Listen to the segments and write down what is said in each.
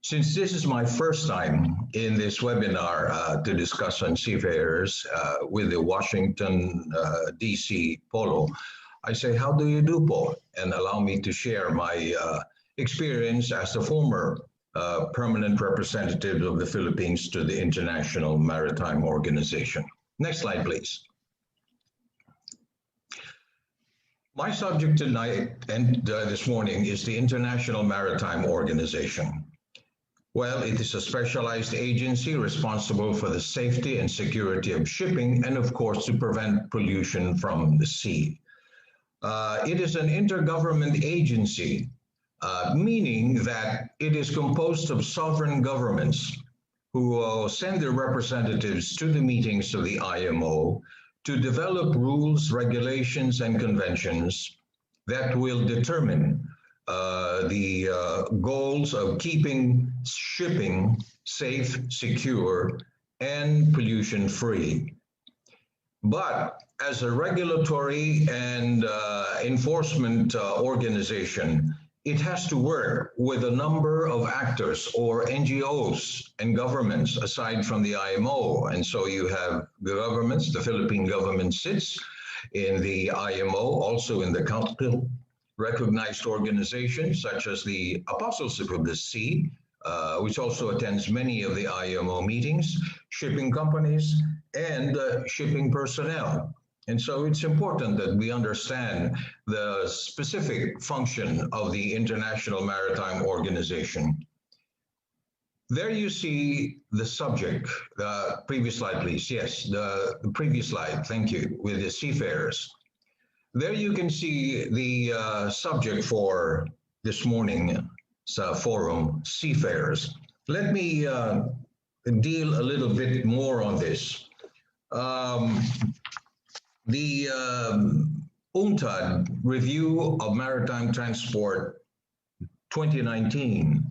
Since this is my first time in this webinar to discuss on seafarers with the Washington, D.C. Polo, I say, how do you do, Paul? And allow me to share my experience as the former permanent representative of the Philippines to the International Maritime Organization. Next slide, please. My subject tonight and this morning is the International Maritime Organization. Well, it is a specialized agency responsible for the safety and security of shipping and, of course, to prevent pollution from the sea. It is an intergovernment agency, meaning that it is composed of sovereign governments who send their representatives to the meetings of the IMO to develop rules, regulations, and conventions that will determine the goals of keeping shipping safe, secure, and pollution-free. But as a regulatory and enforcement organization, it has to work with a number of actors or NGOs and governments aside from the IMO. And so you have the governments, the Philippine government sits in the IMO, also in the Council, recognized organizations such as the Apostleship of the Sea, which also attends many of the IMO meetings, shipping companies, and shipping personnel. And so it's important that we understand the specific function of the International Maritime Organization. There you see the subject. Previous slide, please. Yes, the previous slide. Thank you, with the seafarers. There you can see the subject for this morning's forum, seafarers. Let me deal a little bit more on this. The UNCTAD Review of Maritime Transport 2019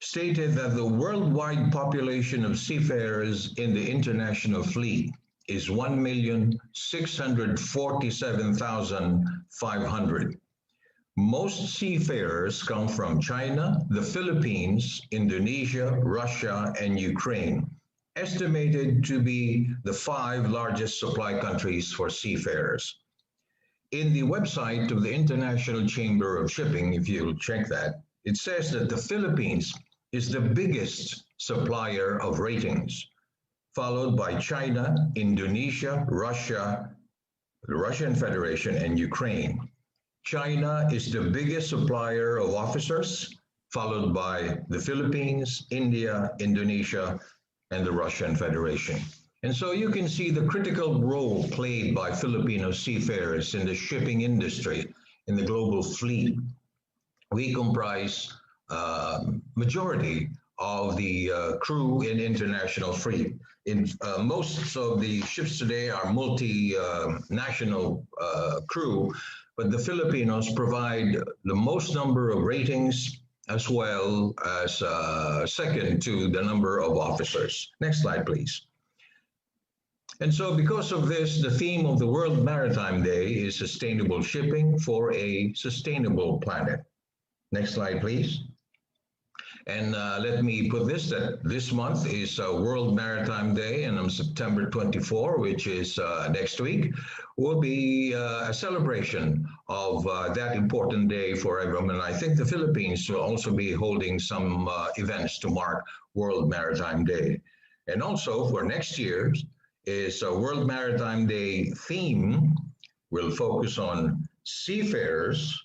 stated that the worldwide population of seafarers in the international fleet is 1,647,500. Most seafarers come from China, the Philippines, Indonesia, Russia, and Ukraine, estimated to be the 5 largest supply countries for seafarers. In the website of the International Chamber of Shipping, if you'll check that, it says that the Philippines is the biggest supplier of ratings, followed by China, Indonesia, Russia, the Russian Federation, and Ukraine. China is the biggest supplier of officers, followed by the Philippines, India, Indonesia, and the Russian Federation. And so you can see the critical role played by Filipino seafarers in the shipping industry, in the global fleet. We comprise majority of the crew in international fleet. Most of the ships today are multinational crew, but the Filipinos provide the most number of ratings as well as second to the number of officers. Next slide, please. And so because of this, the theme of the World Maritime Day is sustainable shipping for a sustainable planet. Next slide, please. And let me put this, that this month is World Maritime Day, and on September 24, which is next week, will be a celebration of that important day for everyone. I think the Philippines will also be holding some events to mark World Maritime Day. And also for next year is a World Maritime Day theme will focus on seafarers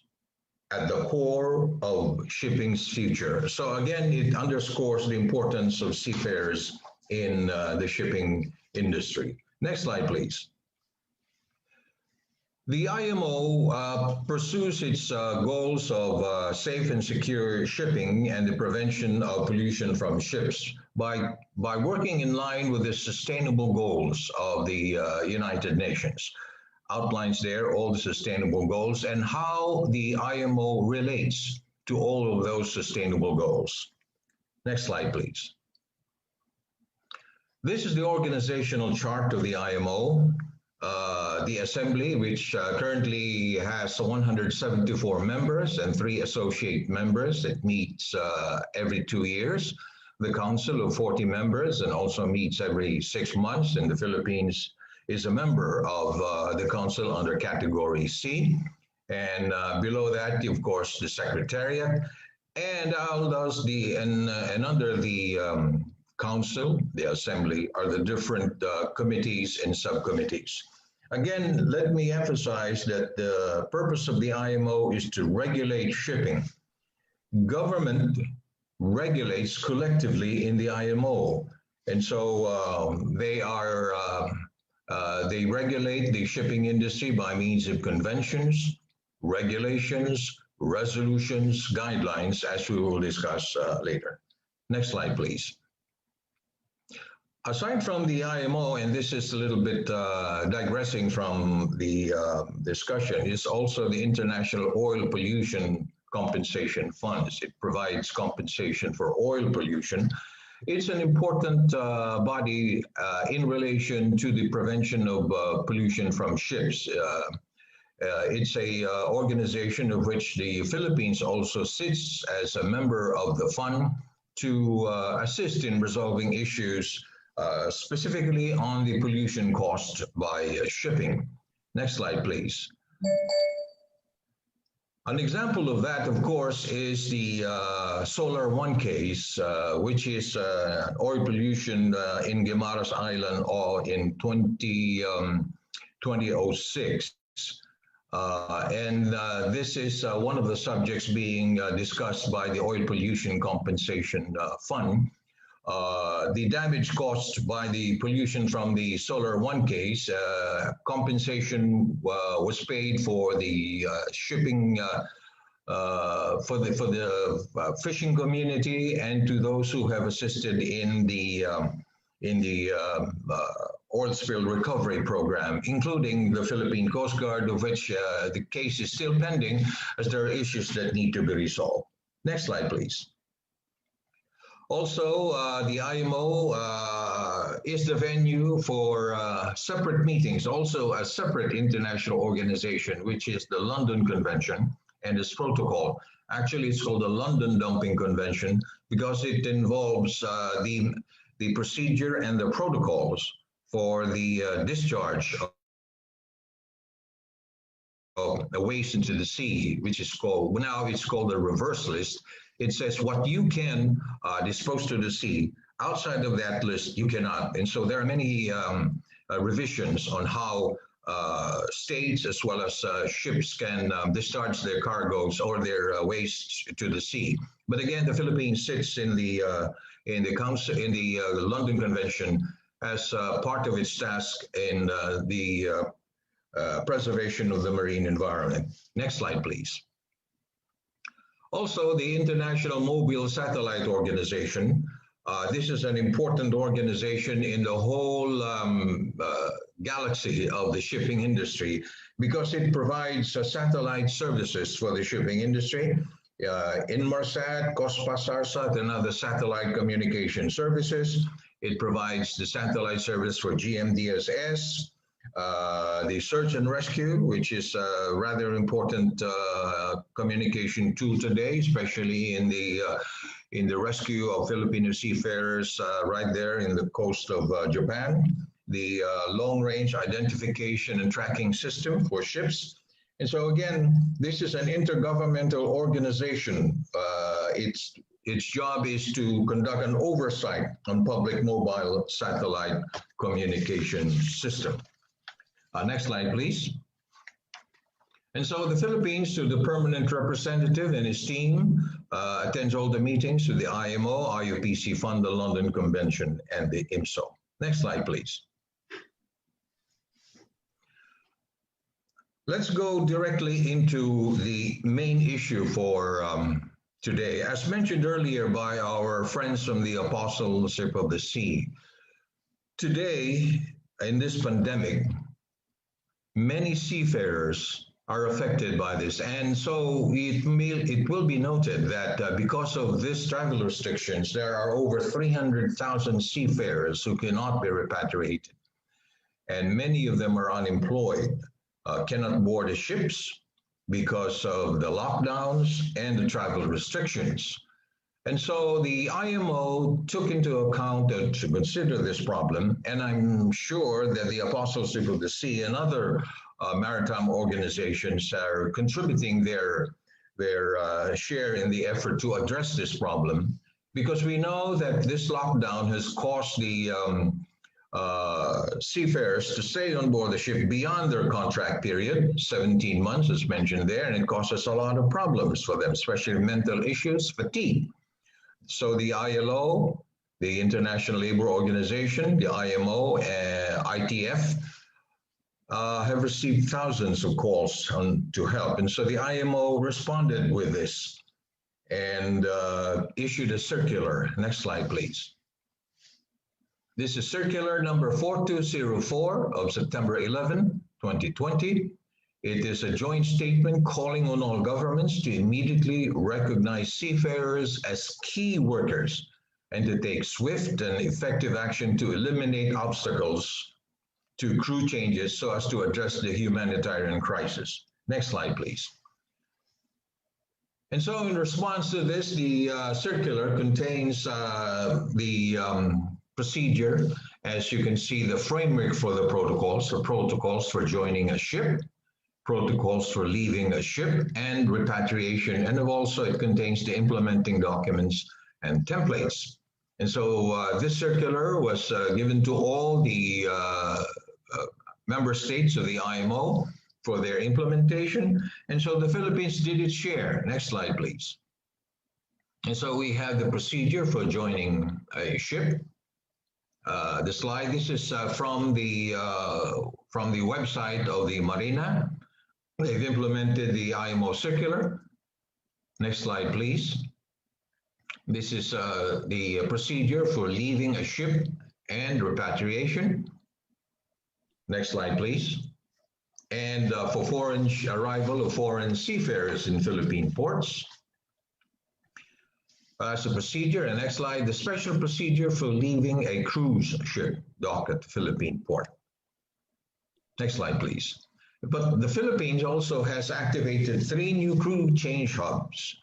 at the core of shipping's future. So again, it underscores the importance of seafarers in the shipping industry. Next slide, please. The IMO pursues its goals of safe and secure shipping and the prevention of pollution from ships by working in line with the sustainable goals of the United Nations. Outlines there all the sustainable goals and how the IMO relates to all of those sustainable goals. Next slide, please. This is the organizational chart of the IMO. The assembly, which currently has 174 members and 3 associate members. It meets every 2 years. the council of 40 members and also meets every 6 months. And the Philippines is a member of the council under Category C. And below that, of course, the Secretariat. And under the council, the assembly, are the different committees and subcommittees. Again, let me emphasize that the purpose of the IMO is to regulate shipping. Government regulates collectively in the IMO, and so they regulate the shipping industry by means of conventions, regulations, resolutions, guidelines, as we will discuss later. Next slide, please. Aside from the IMO, and this is a little bit digressing from the discussion, is also the International Oil Pollution Compensation Funds. It provides compensation for oil pollution. It's an important body in relation to the prevention of pollution from ships. It's a organization of which the Philippines also sits as a member of the fund to assist in resolving issues specifically on the pollution caused by shipping. Next slide, please. An example of that, of course, is the Solar One case, which is oil pollution in Guimaras Island in 2006. This is one of the subjects being discussed by the Oil Pollution Compensation Fund. The damage caused by the pollution from the Solar One case, compensation was paid for the shipping, for the fishing community, and to those who have assisted in the oil spill recovery program, including the Philippine Coast Guard, of which the case is still pending, as there are issues that need to be resolved. Next slide, please. Also, the IMO is the venue for separate meetings, also a separate international organization, which is the London Convention and its protocol. Actually, it's called the London Dumping Convention because it involves the procedure and the protocols for the discharge of the waste into the sea, which is called, now it's called the reverse list. It says what you can dispose to the sea. Outside of that list, you cannot. And so there are many revisions on how states as well as ships can discharge their cargoes or their waste to the sea. But again, the Philippines sits in the council, in the London Convention, as part of its task in the preservation of the marine environment. Next slide, please. Also, the International Mobile Satellite Organization. This is an important organization in the whole galaxy of the shipping industry because it provides satellite services for the shipping industry. Inmarsat, Cospasarsat, and other satellite communication services. It provides the satellite service for GMDSS, the search and rescue, which is a rather important communication tool today, especially in the rescue of Filipino seafarers right there in the coast of Japan. The long-range identification and tracking system for ships. And so again, this is an intergovernmental organization. Its job is to conduct an oversight on public mobile satellite communication system. Next slide, please. And so the Philippines, through the permanent representative and his team, attends all the meetings to the IMO, IUPC Fund, the London Convention, and the IMSO. Next slide, please. Let's go directly into the main issue for today. As mentioned earlier by our friends from the Apostleship of the Sea, today, in this pandemic, many seafarers are affected by this. And so it will be noted that because of this travel restrictions, there are over 300,000 seafarers who cannot be repatriated. And many of them are unemployed, cannot board the ships because of the lockdowns and the travel restrictions. And so the IMO took into account to consider this problem, and I'm sure that the Apostleship of the Sea and other maritime organizations are contributing their share in the effort to address this problem, because we know that this lockdown has caused the seafarers to stay on board the ship beyond their contract period, 17 months as mentioned there, and it causes a lot of problems for them, especially mental issues, fatigue. So the ILO, the International Labour Organization, the IMO, ITF, have received thousands of calls to help. And so the IMO responded with this and issued a circular. Next slide, please. This is circular number 4204 of September 11, 2020. It is a joint statement calling on all governments to immediately recognize seafarers as key workers and to take swift and effective action to eliminate obstacles to crew changes so as to address the humanitarian crisis. Next slide, please. And so in response to this, the circular contains the procedure. As you can see, the framework for the protocols for joining a ship, protocols for leaving a ship, and repatriation. And also it contains the implementing documents and templates. And so this circular was given to all the member states of the IMO for their implementation. And so the Philippines did its share. Next slide, please. And so we have the procedure for joining a ship. The slide, this is from the website of the Marina. They've implemented the IMO circular. Next slide, please. This is the procedure for leaving a ship and repatriation. Next slide, please. And for foreign arrival of foreign seafarers in Philippine ports. As a procedure, and next slide, the special procedure for leaving a cruise ship dock at the Philippine port. Next slide, please. But the Philippines also has activated 3 new crew change hubs,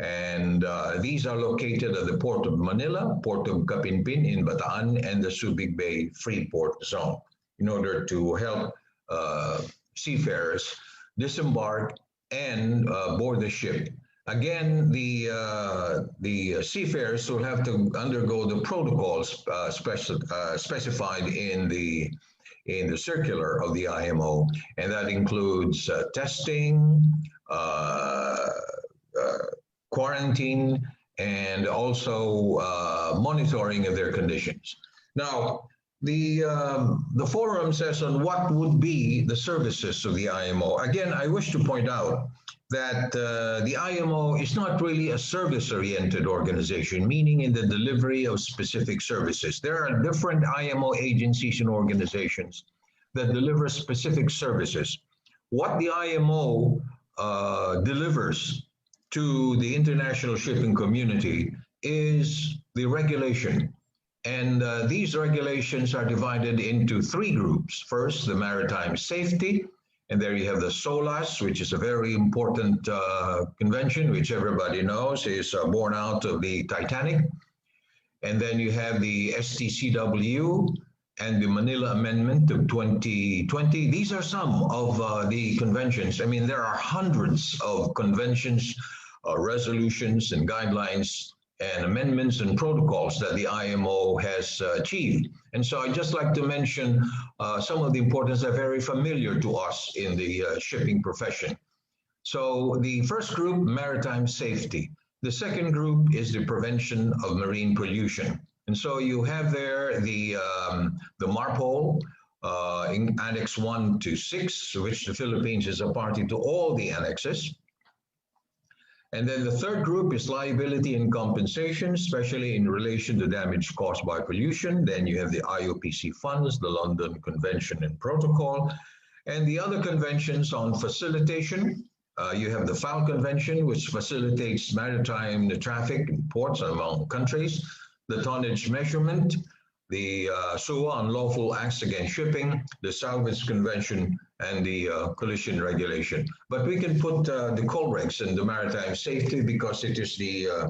and these are located at the Port of Manila, Port of Capinpin in Bataan, and the Subic Bay Freeport Zone in order to help seafarers disembark and board the ship. Again, the seafarers will have to undergo the protocols specified in the circular of the IMO, and that includes testing, quarantine, and also monitoring of their conditions. Now, the forum says on what would be the services of the IMO. Again, I wish to point out that the IMO is not really a service-oriented organization, meaning in the delivery of specific services. There are different IMO agencies and organizations that deliver specific services. What the IMO delivers to the international shipping community is the regulation. And these regulations are divided into 3 groups. First, the maritime safety. And there you have the SOLAS, which is a very important convention, which everybody knows is born out of the Titanic. And then you have the STCW and the Manila Amendment of 2020. These are some of the conventions. I mean, there are hundreds of conventions, resolutions, and guidelines and amendments and protocols that the IMO has achieved. And so I'd just like to mention some of the importance that are very familiar to us in the shipping profession. So the first group, maritime safety. The second group is the prevention of marine pollution. And so you have there the MARPOL in Annex 1 to 6, which the Philippines is a party to all the annexes. And then the third group is liability and compensation, especially in relation to damage caused by pollution. Then you have the IOPC funds, the London Convention and Protocol, and the other conventions on facilitation. You have the FAL Convention, which facilitates maritime traffic in ports among countries, the tonnage measurement, the SUA on lawful acts against shipping, the Salvage Convention, and the collision regulation. But we can put the COLREGs and the maritime safety because it is the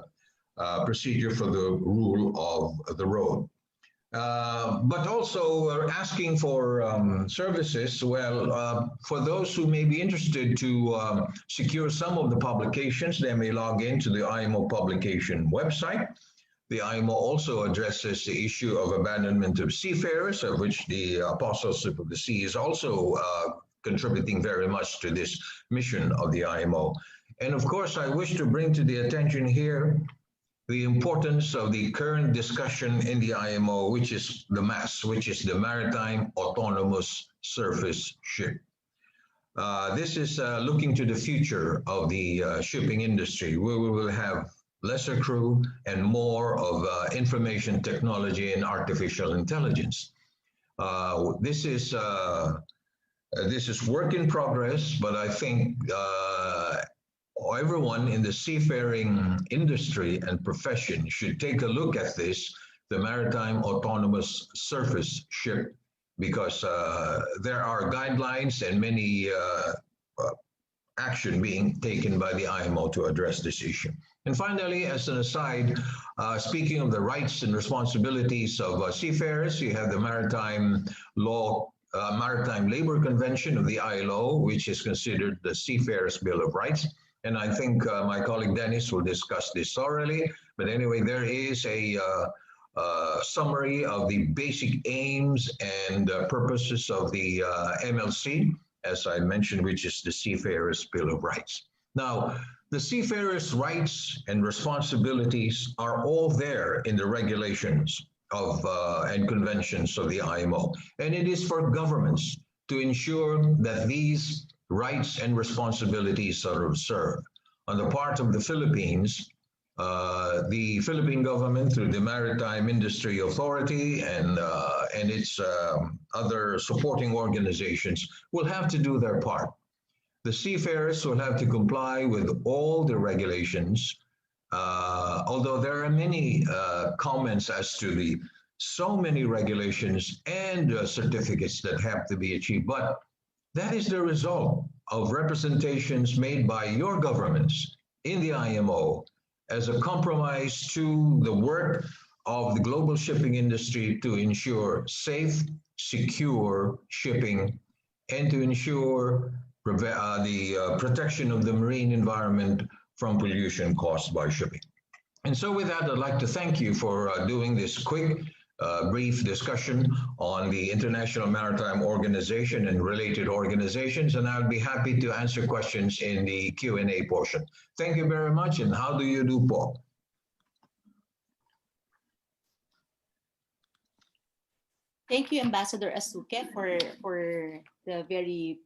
procedure for the rule of the road. But also asking for services. Well, for those who may be interested to secure some of the publications, they may log into the IMO publication website. The IMO also addresses the issue of abandonment of seafarers, of which the Apostleship of the Sea is also contributing very much to this mission of the IMO. And of course, I wish to bring to the attention here the importance of the current discussion in the IMO, which is the MAS, which is the Maritime Autonomous Surface Ship. This is looking to the future of the shipping industry, where we will have lesser crew and more of information technology and artificial intelligence. This is work in progress, but I think everyone in the seafaring industry and profession should take a look at this, the Maritime Autonomous Surface Ship, because there are guidelines and many action being taken by the IMO to address this issue. And finally, as an aside, speaking of the rights and responsibilities of seafarers, you have the Maritime Labor Convention of the ILO, which is considered the Seafarers' Bill of Rights. And I think my colleague Dennis will discuss this thoroughly. But anyway, there is a summary of the basic aims and purposes of the MLC, as I mentioned, which is the Seafarers' Bill of Rights. Now, the seafarers' rights and responsibilities are all there in the regulations of and conventions of the IMO. And it is for governments to ensure that these rights and responsibilities are observed. On the part of the Philippines, the Philippine government, through the Maritime Industry Authority and its other supporting organizations, will have to do their part. The seafarers will have to comply with all the regulations, although there are many comments as to the so many regulations and certificates that have to be achieved. But that is the result of representations made by your governments in the IMO as a compromise to the work of the global shipping industry to ensure safe, secure shipping and to ensure the protection of the marine environment from pollution caused by shipping. And so with that, I'd like to thank you for doing this quick brief discussion on the International Maritime Organization and related organizations, and I'll be happy to answer questions in the Q&A portion. Thank you very much, and how do you do, Paul? Thank you, Ambassador Asuke, for the very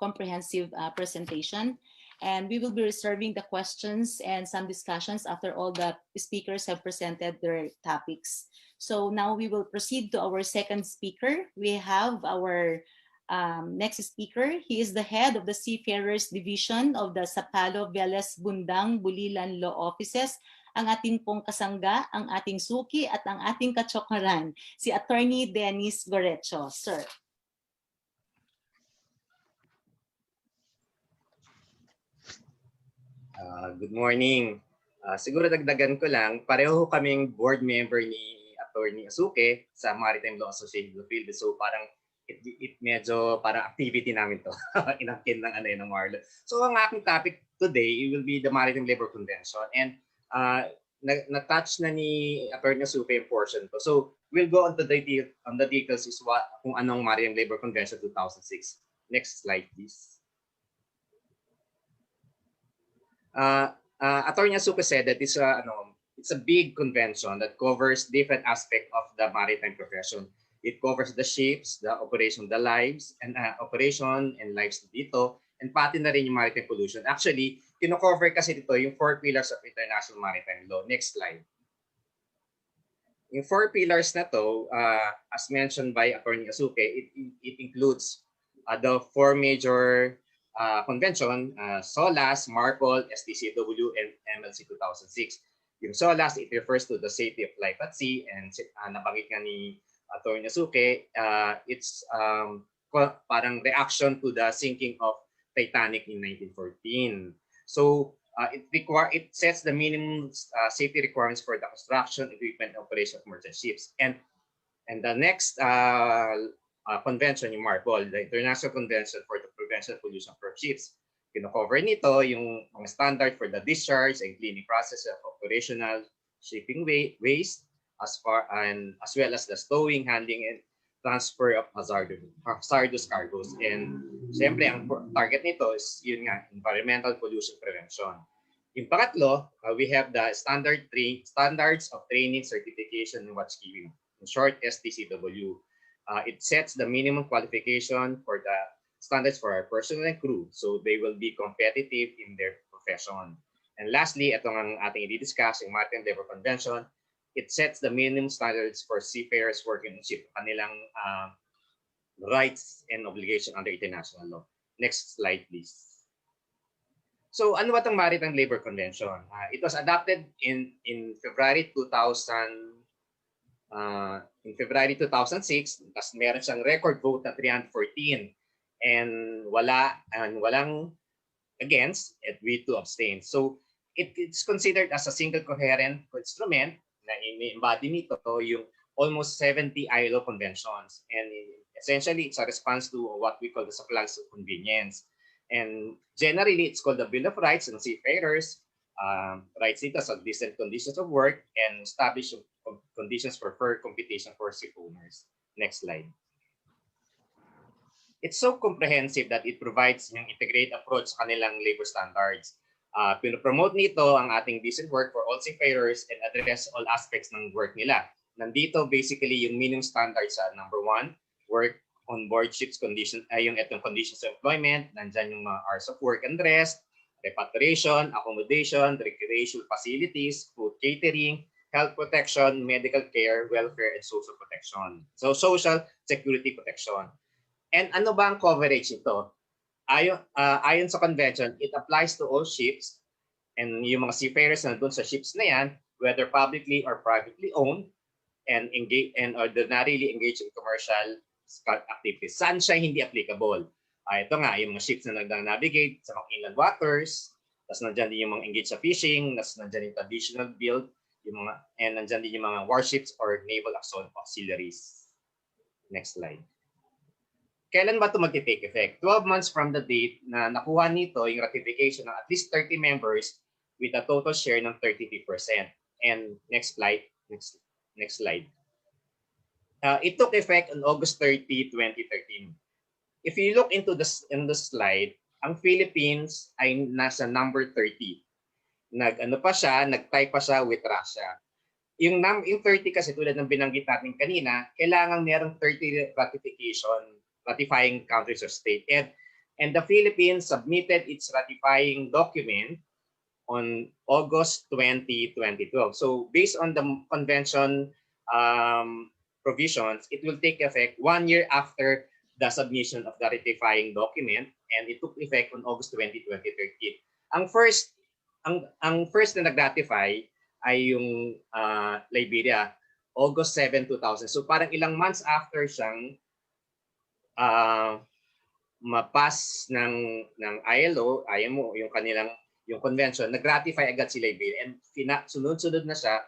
comprehensive presentation. And we will be reserving the questions and some discussions after all the speakers have presented their topics. So now we will proceed to our second speaker. We have our next speaker. He is the head of the Seafarers Division of the Sapalo, Veles, Bundang, Bulilan Law Offices. Ang ating pong kasangga, ang ating suki at ang ating kachokaran, si Attorney Dennis Gorecho. Sir. Good morning. Siguro dagdagan ko lang, pareho kaming board member ni Attorney Asuke sa Maritime Law Association of the Philippines. So parang it medyo parang activity namin to. Inangkin ng ng Marlo. So ang aking topic today, it will be the Maritime Labor Convention. And na-touch na ni Attorney Asuke yung portion to. So we'll go on the details is kung anong Maritime Labor Convention 2006. Next slide, please. Attorney Asuke said that it's a big convention that covers different aspects of the maritime profession. It covers the ships, the operation, the lives, and operation and lives dito, and pati na rin yung maritime pollution. Actually, kino-cover kasi dito yung 4 pillars of international maritime law. Next slide. Yung 4 pillars na to, as mentioned by Attorney Asuke, it includes the 4 major convention, SOLAS, MARPOL, STCW, and MLC 2006. Yung SOLAS, it refers to the safety of life at sea, and nabanggit nga ni Attorney Asuke, it's parang reaction to the sinking of Titanic in 1914. So It sets the minimum safety requirements for the construction, equipment, and operation of merchant ships. And the next convention, yung MARPOL, the International Convention for the Prevention of Pollution from Ships, kino-cover nito yung mga standard for the discharge and cleaning process of operational shipping waste, as well as the stowing, handling, and transfer of hazardous cargoes. And siyempre, ang target nito is yun nga, environmental pollution prevention. Yung pangatlo, we have the standards of training, certification, and watchkeeping. In short, STCW. It sets the minimum qualification for the standards for our personnel and crew, so they will be competitive in their profession. And lastly, itong ang ating i-discuss, yung Maritime Labor Convention. It sets the minimum standards for seafarers working on ship, kanilang rights and obligation under international law. Next slide, please. So, ano ba itong Maritime Labor Convention? It was adopted in February 2000. In February 2006, tapos meron siyang record vote na 314 and walang against at we to abstain. So it's considered as a single coherent instrument na ini-embody nito yung almost 70 ILO conventions, and essentially it's a response to what we call the supplies of convenience. And generally it's called the Bill of Rights and Seafarers. Rights dito sa decent conditions of work and establish conditions for fair competition for ship owners. Next slide. It's so comprehensive that it provides yung integrated approach sa kanilang labor standards. Pinopromote nito ang ating decent work for all seafarers and address all aspects ng work nila. Nandito basically yung minimum standards sa number 1, work on board ships condition, yung etong conditions of employment, nandyan yung mga hours of work and rest, repatriation, accommodation, recreation facilities, food catering, health protection, medical care, welfare, and social protection. So social security protection. And ano ba ang coverage nito? Ayon sa convention, it applies to all ships, and yung mga seafarers na doon sa ships na yan, whether publicly or privately owned, and ordinarily engaged in commercial activities. Saan siya hindi applicable? Ito nga, yung mga ships na nag-navigate sa mga inland waters, tapos nandyan din yung mga engaged sa fishing, tapos nandyan yung traditional build, and nandyan din yung mga warships or naval auxiliaries. Next slide. Kailan ba ito mag-take effect? 12 months from the date na nakuha nito yung ratification ng at least 30 members with a total share ng 33%. And next slide. Next slide. It took effect on August 30, 2013. If you look into in the slide, ang Philippines ay nasa number 30. Nag-tie pa siya with Russia. Yung 30 kasi tulad ng binanggit natin kanina, kailangan merong 30 ratifying countries or state. And the Philippines submitted its ratifying document on August 20, 2012. So based on the convention provisions, it will take effect 1 year after the submission of the ratifying document, and it took effect on August 20, 2013. Ang first na nag-ratify ay yung Liberia, August 7, 2000. So parang ilang months after siyang mapas ng IMO, yung convention, nag-ratify agad si Liberia, and sunod-sunod na siya.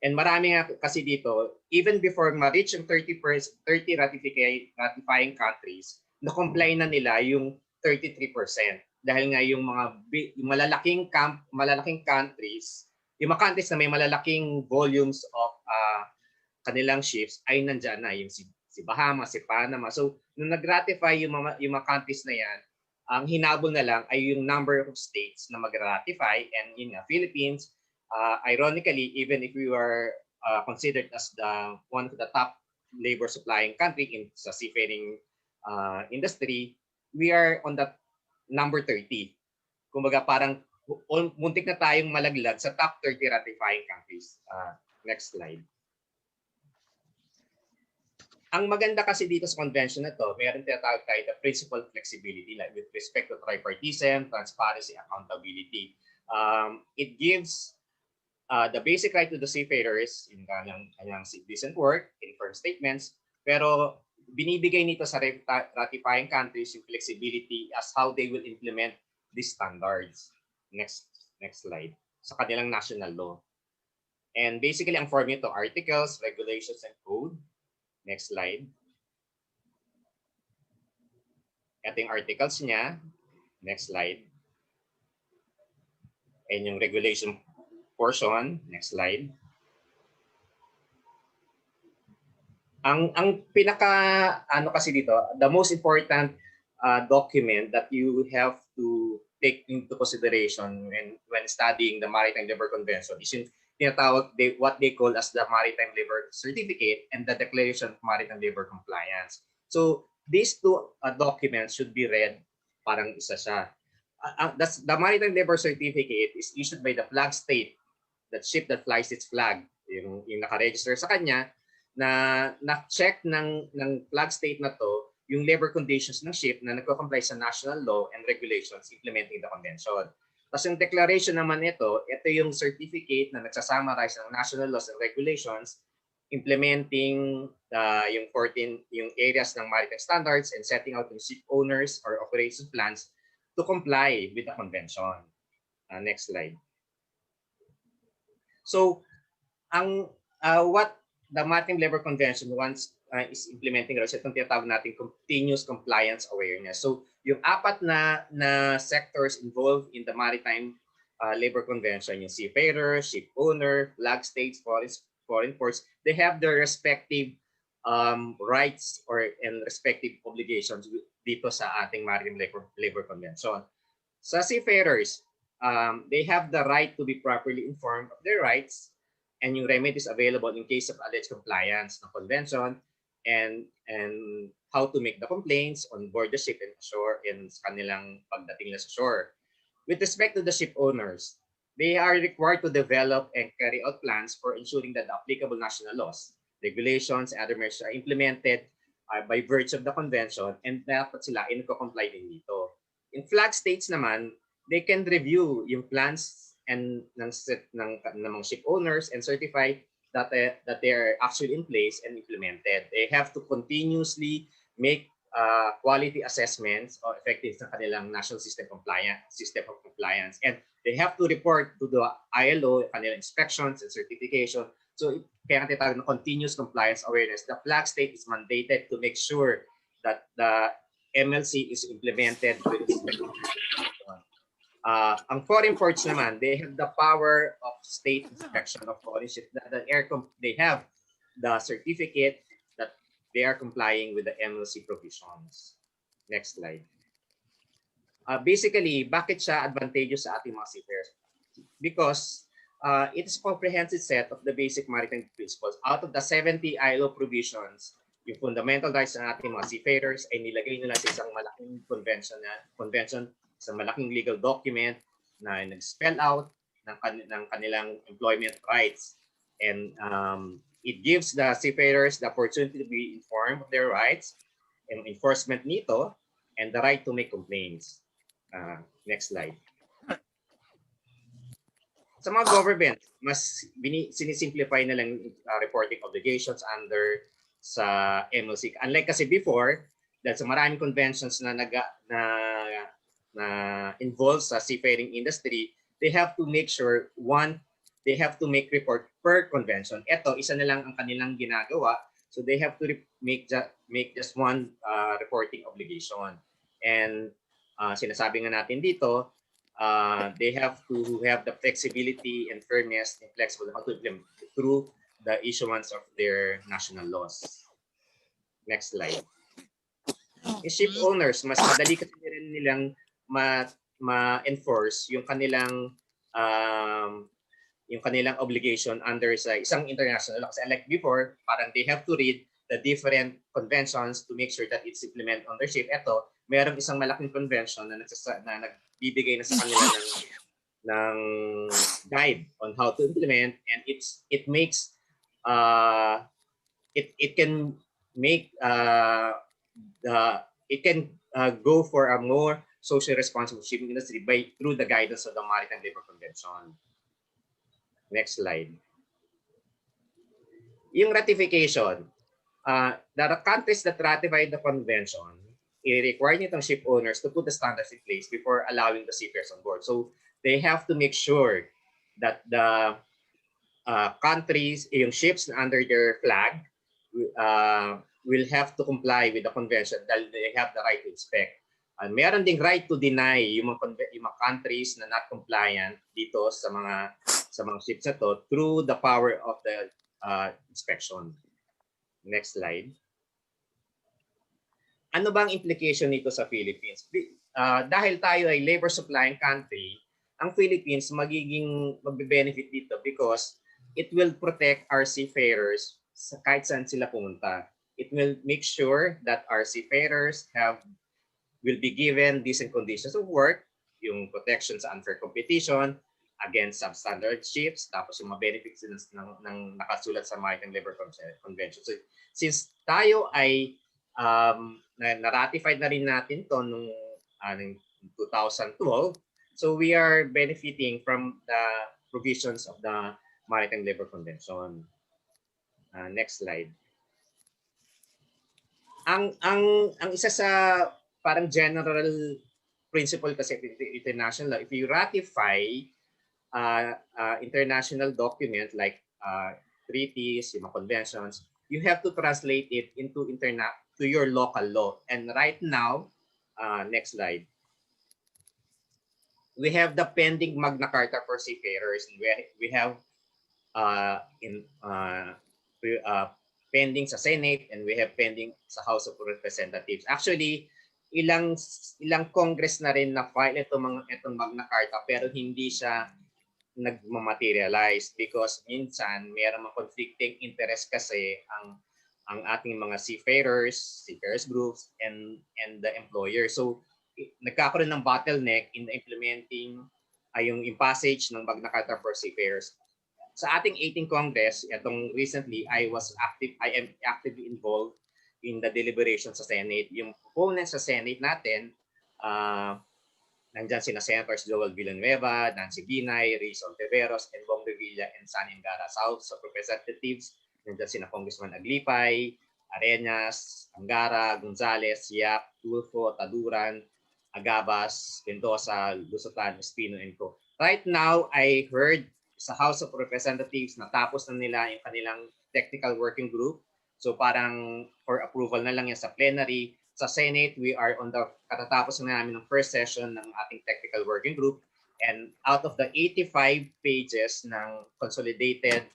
And marami nga kasi dito, even before ma-reach yung 30 ratifying countries, na-comply na nila yung 33%. Dahil nga yung malalaking countries, yung mga countries na may malalaking volumes of kanilang ships ay nandyan na, yung si Bahamas, si Panama. So, nung nag-ratify yung mga countries na yan, ang hinabol na lang ay yung number of states na mag-ratify, and in Philippines, ironically, even if we were considered as one of the top labor supplying country in sa seafaring industry, we are on the number 30. Kumbaga parang muntik na tayong malaglag sa top 30 ratifying countries. Next slide. Ang maganda kasi dito sa convention na to, mayroon tinatawag tayo the principle of flexibility, like with respect to tripartism, transparency, accountability. It gives the basic right to the seafarers in kanyang decent work, in firm statements, pero binibigay nito sa ratifying countries yung flexibility as how they will implement these standards. Next Next slide. Sa kanilang national law. And basically, ang form nito, articles, regulations, and code. Next slide. Ito yung articles niya. Next slide. And yung regulation portion. Next slide. Ang pinaka ano kasi dito, the most important document that you have to take into consideration when studying the Maritime Labor Convention is yung tinatawag what they call as the Maritime Labor Certificate and the Declaration of Maritime Labor Compliance. So these two documents should be read parang isa siya. The Maritime Labor Certificate is issued by the flag state, that ship that flies its flag, yung naka-register sa kanya, na check ng flag state na to yung labor conditions ng ship na nagko-comply sa national law and regulations implementing the convention. Tapos yung declaration naman ito yung certificate na nagsasummarize ng national laws and regulations implementing yung 14 yung areas ng maritime standards and setting out yung ship owners or operation plans to comply with the convention. Next slide. So what the Maritime Labor Convention once is implementing itong tinatawag natin continuous compliance awareness. So yung apat na sectors involved in the Maritime Labor Convention, yung seafarer, ship owner, flag states, foreign ports, they have their respective rights and respective obligations dito sa ating Maritime Labor Convention. Sa seafarers, they have the right to be properly informed of their rights and yung remedies available in case of alleged compliance ng convention and how to make the complaints on board the ship and ashore and sa kanilang pagdating na sa shore. With respect to the ship owners, they are required to develop and carry out plans for ensuring that the applicable national laws, regulations, and other measures are implemented by virtue of the convention and dapat sila comply din dito. In flag states naman, they can review yung plans and ng mga ship owners and certify that they are actually in place and implemented. They have to continuously make quality assessments of effectiveness ng kanilang national system of compliance, and they have to report to the ILO kanilang inspections and certification. So kaya tinatawag na continuous compliance awareness. The flag state is mandated to make sure that the MLC is implemented with respect to ang foreign ports naman, they have the power of state inspection of foreign ships. They have the certificate that they are complying with the MLC provisions. Next slide. Basically, bakit siya advantageous sa ating mga seafarers? Because it is a comprehensive set of the basic maritime principles. Out of the 70 ILO provisions, yung fundamental rights ng ating mga seafarers ay nilagay nila sa isang malaking convention sa malaking legal document na nag-spell out ng kanilang employment rights. And it gives the seafarers the opportunity to be informed of their rights and enforcement nito and the right to make complaints. Next slide. Sa mga government, mas sinisimplify na lang reporting obligations under sa MLC. Unlike kasi before, dahil sa maraming conventions na involved sa seafaring industry, they have to make sure, they have to make report per convention. Ito, isa na lang ang kanilang ginagawa. So they have to make just one reporting obligation. And sinasabi nga natin dito, they have to have the flexibility and fairness and flexible how to implement through the issuance of their national laws. Next slide. Yung ship owners, mas madali kasi rin nilang ma-enforce yung kanilang obligation under sa isang international law. Kasi like before, parang they have to read the different conventions to make sure that it's implemented on their ship. Ito, merong isang malaking convention na nagbibigay na sa kanila ng guide on how to implement, and it makes it can make it can go for a more social responsible shipping industry through the guidance of the Maritime Labor Convention. Next slide. Yung ratification, the countries that ratified the convention, i-require nitong ship owners to put the standards in place before allowing the seafarers on board. So they have to make sure that the countries, yung ships under their flag, will have to comply with the convention dahil they have the right to inspect. Meron ding right to deny yung mga countries na not compliant dito sa mga ships na to through the power of the inspection. Next slide. Ano bang implication nito sa Philippines? Dahil tayo ay labor supplying country, ang Philippines magbe-benefit dito because it will protect our seafarers kahit saan sila pumunta. It will make sure that our seafarers will be given decent conditions of work, yung protection sa unfair competition against substandard ships, tapos yung mga benefits ng nakasulat sa Maritime Labor Convention. So, since tayo ay na-ratified na rin natin to nung 2012, so we are benefiting from the provisions of the Maritime Labor Convention. Next slide. Ang isa sa parang general principle kasi international law, if you ratify international document like treaties, yung conventions, you have to translate it into to your local law. And right now, next slide, we have the pending Magna Carta for Seafarers. We have pending sa Senate and we have pending sa House of Representatives. Actually, ilang Congress na rin na file itong Magna Carta pero hindi siya nagmamaterialize because minsan mayroong mga conflicting interest kasi ang ating mga seafarers groups and the employer. So nagkakaroon ng bottleneck in implementing yung passage ng Magna Carta for Seafarers. Sa ating 18th Congress, itong recently, I am actively involved in the deliberation sa Senate. Yung proponents sa Senate natin, nandyan sina Senators Joel Villanueva, Nancy Binay, Rizal Teveros, and Bong Revilla, and San Angara. South sa Representatives, nandyan sina Congressman Aglipay, Arenas, Angara, Gonzales, Yap, Tulfo, Taduran, Agabas, Mendoza, Lusutan, Espino, and Co. Right now, I heard sa House of Representatives natapos na nila yung kanilang technical working group. So parang for approval na lang yan sa plenary. Sa Senate, we are on the katatapos na namin ng first session ng ating technical working group. And out of the 85 pages ng consolidated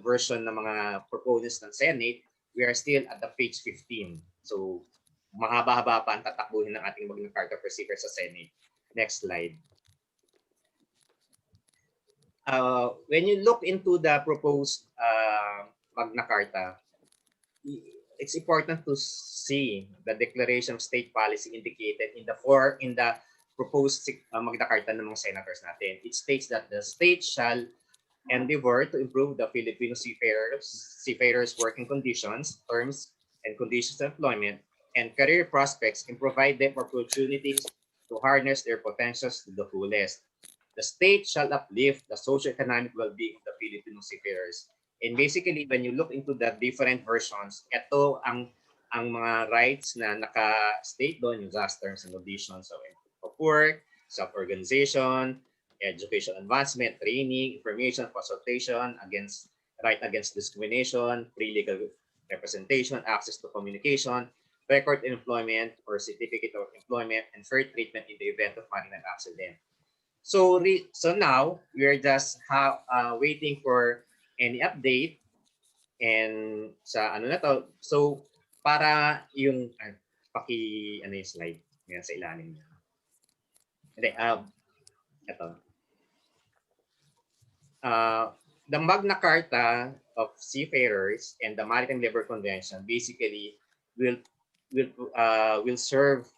version ng mga proposals ng Senate, we are still at the page 15. So mahaba-haba pa ang tatakbuhin ng ating Magna Carta for Seafarers sa Senate. Next slide. When you look into the proposed Magna Carta, it's important to see the declaration of state policy indicated in the proposed Magna Carta ng mga senators natin. It states that the state shall endeavor to improve the Filipino seafarers' working conditions, terms and conditions of employment, and career prospects, and provide them opportunities to harness their potentials to the fullest. The state shall uplift the socio-economic well-being of the Filipino seafarers. And basically, when you look into the different versions, ito ang mga rights na naka-state doon, yung just terms and conditions of work, self-organization, education advancement, training, information, consultation, right against discrimination, free legal representation, access to communication, record employment or certificate of employment, and fair treatment in the event of maritime accident. So now we are just waiting for any update and sa ano na to. So para yung yung slide ngayon sa ilalim niya. Hindi, ito. The Magna Carta of Seafarers and the Maritime Labor Convention basically will serve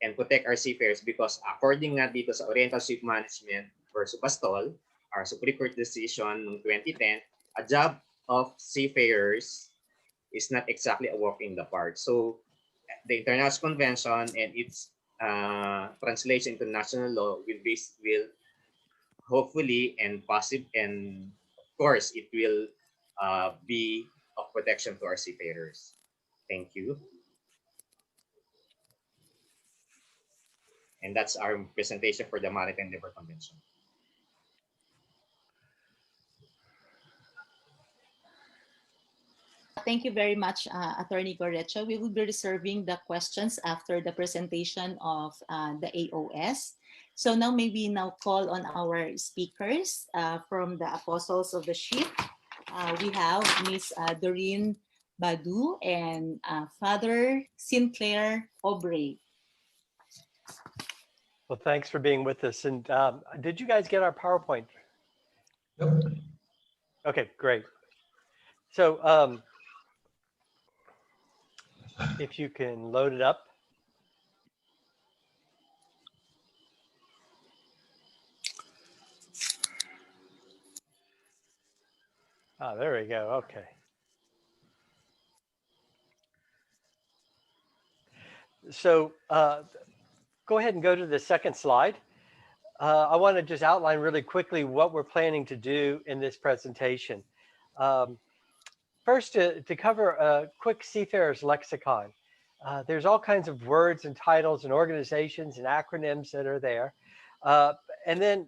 and protect our seafarers because according nga dito sa Oriental Ship Management versus Bastol, our Supreme Court decision noong 2010, a job of seafarers is not exactly a walk in the park. So the International Convention and its translation into national law will hopefully and of course it will be of protection to our seafarers. Thank you. And that's our presentation for the Maritime Labor Convention. Thank you very much, Attorney Gorecho. We will be reserving the questions after the presentation of the AOS. So now maybe now call on our speakers from the Apostles of the Ship. We have Miss Doreen Badu and Father Sinclair Aubrey. Well, thanks for being with us. And did you guys get our PowerPoint? Yep. Okay, great. So if you can load it up. Ah, there we go. Okay. So go ahead and go to the second slide. I want to just outline really quickly what we're planning to do in this presentation. First, to cover a quick Seafarers lexicon. There's all kinds of words and titles and organizations and acronyms that are there. And then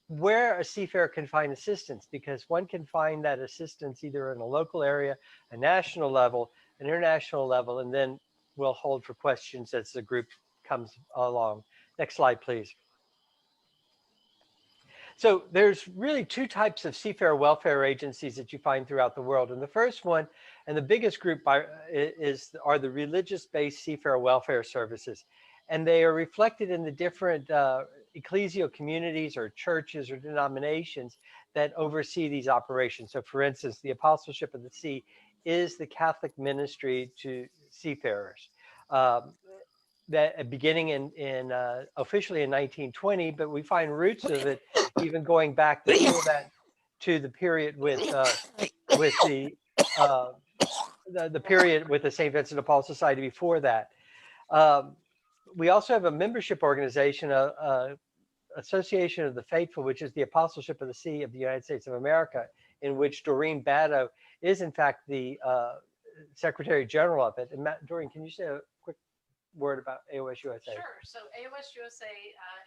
where a seafarer can find assistance, because one can find that assistance either in a local area, a national level, an international level, and then we'll hold for questions as the group comes along. Next slide, please. So there's really two types of seafarer welfare agencies that you find throughout the world. And the first one, and the biggest group are the religious-based seafarer welfare services. And they are reflected in the different ecclesial communities or churches or denominations that oversee these operations. So for instance, the Apostleship of the Sea is the Catholic ministry to seafarers. That beginning in officially in 1920, but we find roots of it even going back before that to the period with the period with the St. Vincent de Paul Society before that. We also have a membership organization, Association of the Faithful, which is the Apostleship of the Sea of the United States of America, in which Doreen Bado is in fact the Secretary General of it. And Matt, Doreen, can you say a quick word about AOS USA? Sure. So AOS USA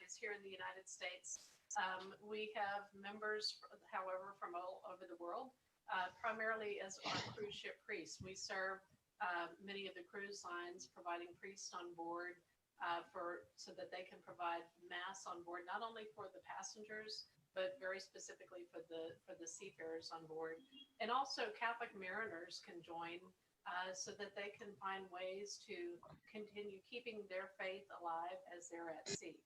is here in the United States. We have members, however, from all over the world, primarily as our cruise ship priests. We serve many of the cruise lines, providing priests on board so that they can provide mass on board, not only for the passengers, but very specifically for the seafarers on board. And also Catholic mariners can join so that they can find ways to continue keeping their faith alive as they're at sea.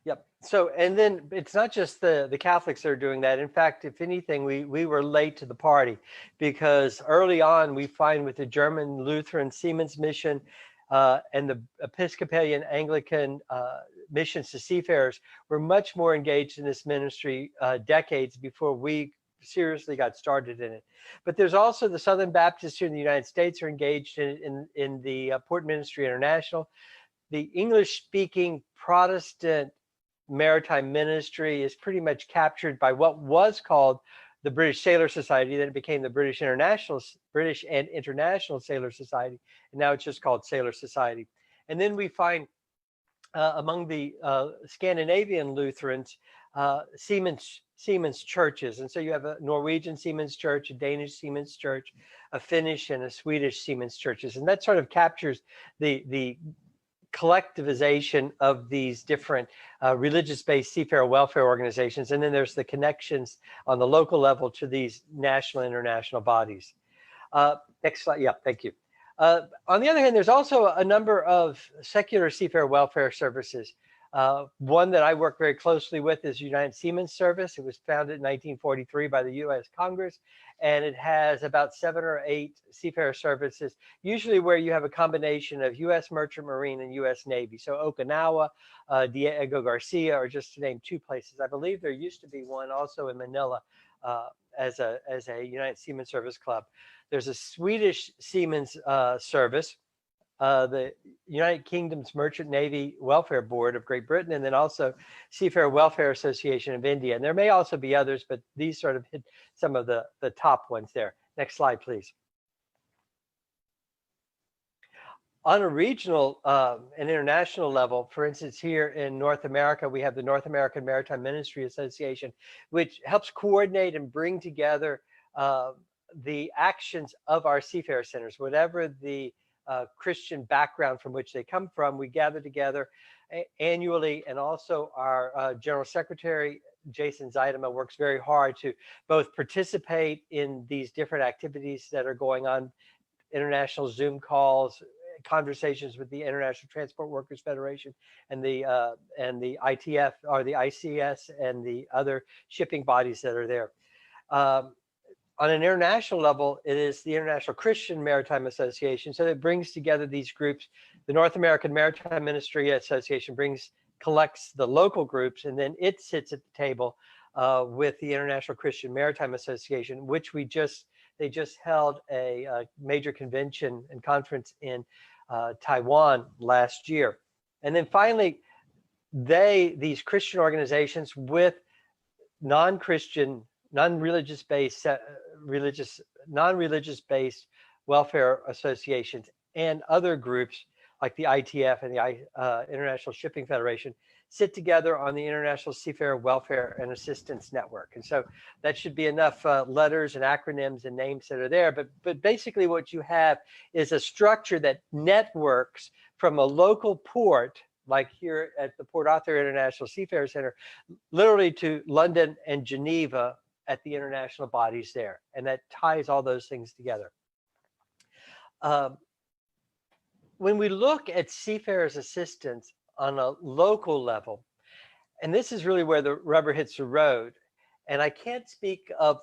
Yep. So, and then it's not just the Catholics that are doing that. In fact, if anything, we were late to the party, because early on we find with the German Lutheran Seamen's Mission and the Episcopalian Anglican missions to seafarers were much more engaged in this ministry decades before we seriously got started in it. But there's also the Southern Baptists here in the United States are engaged in the Port Ministry International. The English-speaking Protestant maritime ministry is pretty much captured by what was called the British Sailor Society. Then it became the British and International Sailor Society, and now it's just called Sailor Society. And then we find among the Scandinavian Lutherans, Seamen's churches. And so you have a Norwegian Seamen's church, a Danish Seamen's church, a Finnish and a Swedish Seamen's churches. And that sort of captures the collectivization of these different religious-based seafarer welfare organizations. And then there's the connections on the local level to these national and international bodies. Next slide. Yeah, thank you. On the other hand, there's also a number of secular seafarer welfare services. One that I work very closely with is United Seamen's Service. It was founded in 1943 by the U.S. Congress, and it has about 7 or 8 seafarer services, usually where you have a combination of U.S. Merchant Marine and U.S. Navy. So Okinawa, Diego Garcia are just to name 2 places. I believe there used to be one also in Manila as a United Seamen's Service Club. There's a Swedish Seamen's Service, the United Kingdom's Merchant Navy Welfare Board of Great Britain, and then also Seafarer Welfare Association of India. And there may also be others, but these sort of hit some of the top ones there. Next slide, please. On a regional and international level, for instance, here in North America, we have the North American Maritime Ministry Association, which helps coordinate and bring together the actions of our seafarer centers, whatever the Christian background from which they come from. We gather together annually, and also our General Secretary, Jason Zeidema, works very hard to both participate in these different activities that are going on, international Zoom calls, conversations with the International Transport Workers Federation and the ITF, or the ICS, and the other shipping bodies that are there. On an international level, it is the International Christian Maritime Association. So it brings together these groups. The North American Maritime Ministry Association collects the local groups, and then it sits at the table with the International Christian Maritime Association, which they just held a major convention and conference in Taiwan last year. And then finally, these Christian organizations with non-Christian, non-religious based welfare associations and other groups like the ITF and the International Shipping Federation sit together on the International Seafarer Welfare and Assistance Network. And so that should be enough letters and acronyms and names that are there. But basically what you have is a structure that networks from a local port, like here at the Port Arthur International Seafarer Center, literally to London and Geneva at the international bodies there. And that ties all those things together. When we look at seafarers' assistance on a local level, and this is really where the rubber hits the road, and I can't speak of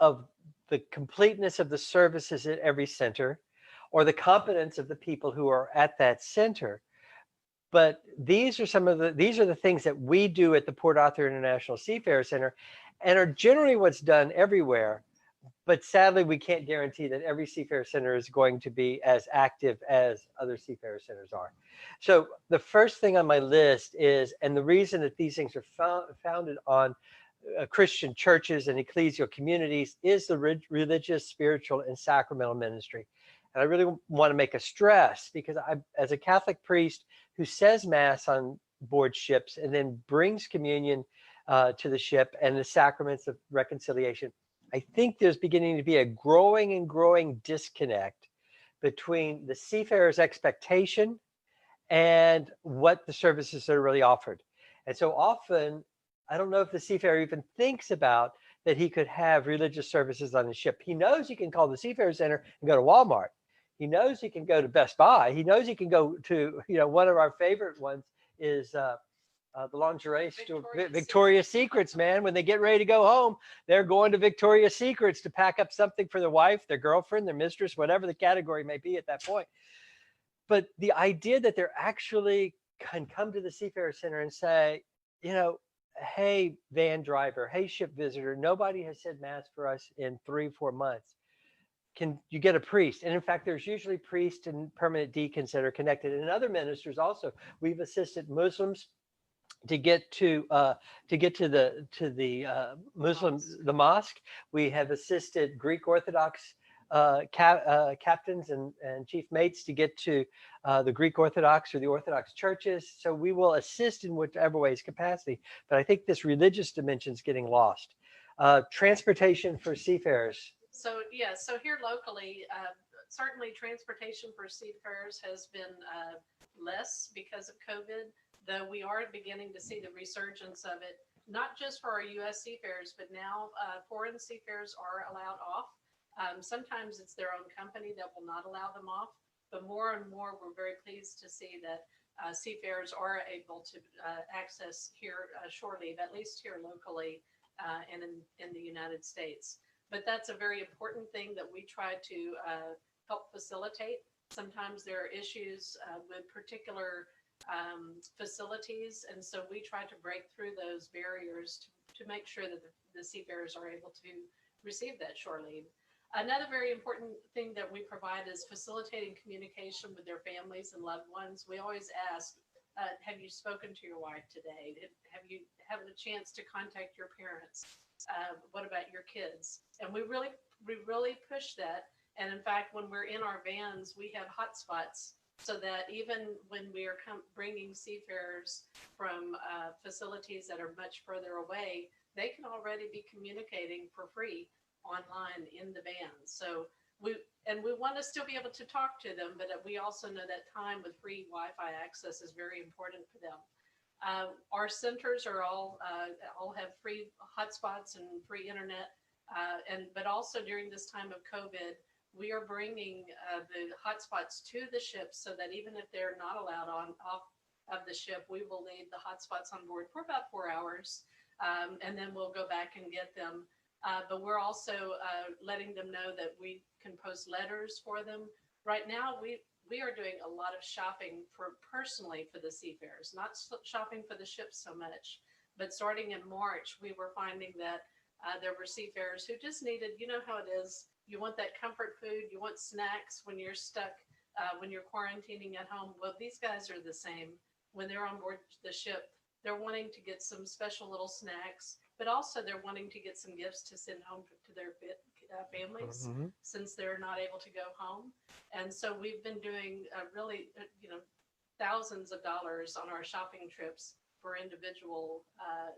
the completeness of the services at every center or the competence of the people who are at that center, but these are the things that we do at the Port Arthur International Seafarer Center, and are generally what's done everywhere. But sadly, we can't guarantee that every Seafarer Center is going to be as active as other Seafarer Centers are. So the first thing on my list is, and the reason that these things are founded on Christian churches and ecclesial communities, is the religious, spiritual, and sacramental ministry. And I really want to make a stress, because as a Catholic priest who says Mass on board ships and then brings communion to the ship and the sacraments of reconciliation, I think there's beginning to be a growing disconnect between the seafarer's expectation and what the services are really offered. And so often, I don't know if the seafarer even thinks about that he could have religious services on the ship. He knows he can call the Seafarer Center and go to Walmart. He knows he can go to Best Buy. He knows he can go to, one of our favorite ones is the lingerie store, Victoria's Secrets, man. When they get ready to go home, they're going to Victoria's Secrets to pack up something for their wife, their girlfriend, their mistress, whatever the category may be at that point. But the idea that they're actually can come to the Seafarer Center and say, hey, van driver, hey, ship visitor, nobody has said Mass for us in 3-4 months. Can you get a priest? And in fact, there's usually priests and permanent deacons that are connected, and other ministers also. We've assisted Muslims to get to the mosque. We have assisted Greek Orthodox captains and chief mates to get to the Greek Orthodox or the Orthodox churches. So we will assist in whichever way is capacity. But I think this religious dimension is getting lost. Transportation for seafarers. So here locally, certainly transportation for seafarers has been less because of COVID, though we are beginning to see the resurgence of it, not just for our U.S. seafarers, but now foreign seafarers are allowed off. Sometimes it's their own company that will not allow them off, but more and more we're very pleased to see that seafarers are able to access here shore leave, at least here locally and in the United States. But that's a very important thing that we try to help facilitate. Sometimes there are issues with particular facilities, and so we try to break through those barriers to make sure that the seafarers are able to receive that shore leave. Another very important thing that we provide is facilitating communication with their families and loved ones. We always ask, have you spoken to your wife today? Have you had a chance to contact your parents? What about your kids? And we really push that. And in fact, when we're in our vans, we have hotspots so that even when we are bringing seafarers from facilities that are much further away, they can already be communicating for free online in the vans. So we want to still be able to talk to them, but we also know that time with free Wi-Fi access is very important for them. Our centers are all have free hotspots and free internet, but also during this time of COVID, we are bringing the hotspots to the ships so that even if they're not allowed off of the ship, we will leave the hotspots on board for about 4 hours, and then we'll go back and get them. But we're also letting them know that we can post letters for them. Right now, we are doing a lot of shopping personally for the seafarers, not shopping for the ships so much. But starting in March, we were finding that there were seafarers who just needed, you know how it is, you want that comfort food, you want snacks when you're stuck, when you're quarantining at home. Well, these guys are the same. When they're on board the ship, they're wanting to get some special little snacks, but also they're wanting to get some gifts to send home to their families, since they're not able to go home. And so we've been doing really, thousands of dollars on our shopping trips for individual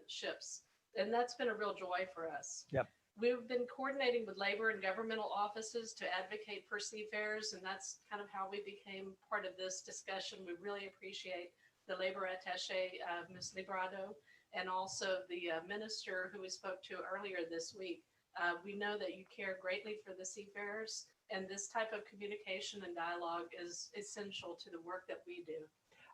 ships. And that's been a real joy for us. Yep. We've been coordinating with labor and governmental offices to advocate for seafarers, and that's kind of how we became part of this discussion. We really appreciate the labor attaché, Ms. Librado, and also the minister who we spoke to earlier this week. We know that you care greatly for the seafarers, and this type of communication and dialogue is essential to the work that we do.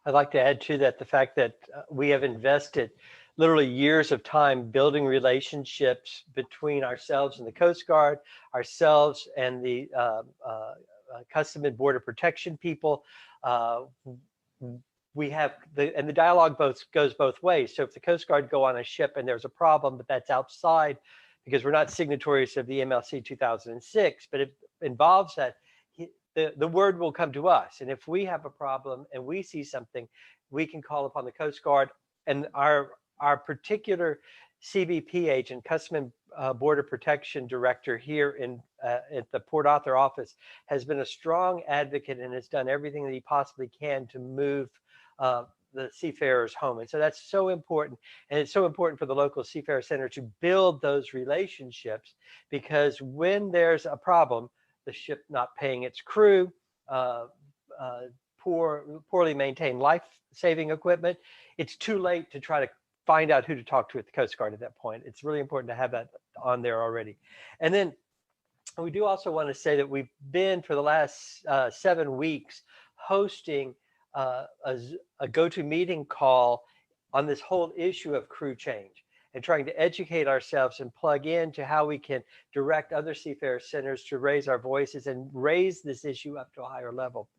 I'd like to add to that the fact that we have invested literally years of time building relationships between ourselves and the Coast Guard, ourselves and the Custom and Border Protection people. We have the dialogue goes both ways. So if the Coast Guard go on a ship and there's a problem, but that's outside, because we're not signatories of the MLC 2006, but it involves that, the word will come to us. And if we have a problem and we see something, we can call upon the Coast Guard, and our particular CBP agent, Custom and Border Protection Director here at the Port Arthur office, has been a strong advocate and has done everything that he possibly can to move the seafarers home. And so that's so important. And it's so important for the local Seafarer Center to build those relationships, because when there's a problem, the ship not paying its crew, poorly maintained life-saving equipment, it's too late to try to find out who to talk to at the Coast Guard at that point. It's really important to have that on there already. And then we do also want to say that we've been, for the last 7 weeks, hosting a go-to-meeting call on this whole issue of crew change, and trying to educate ourselves and plug in to how we can direct other Seafarer centers to raise our voices and raise this issue up to a higher level.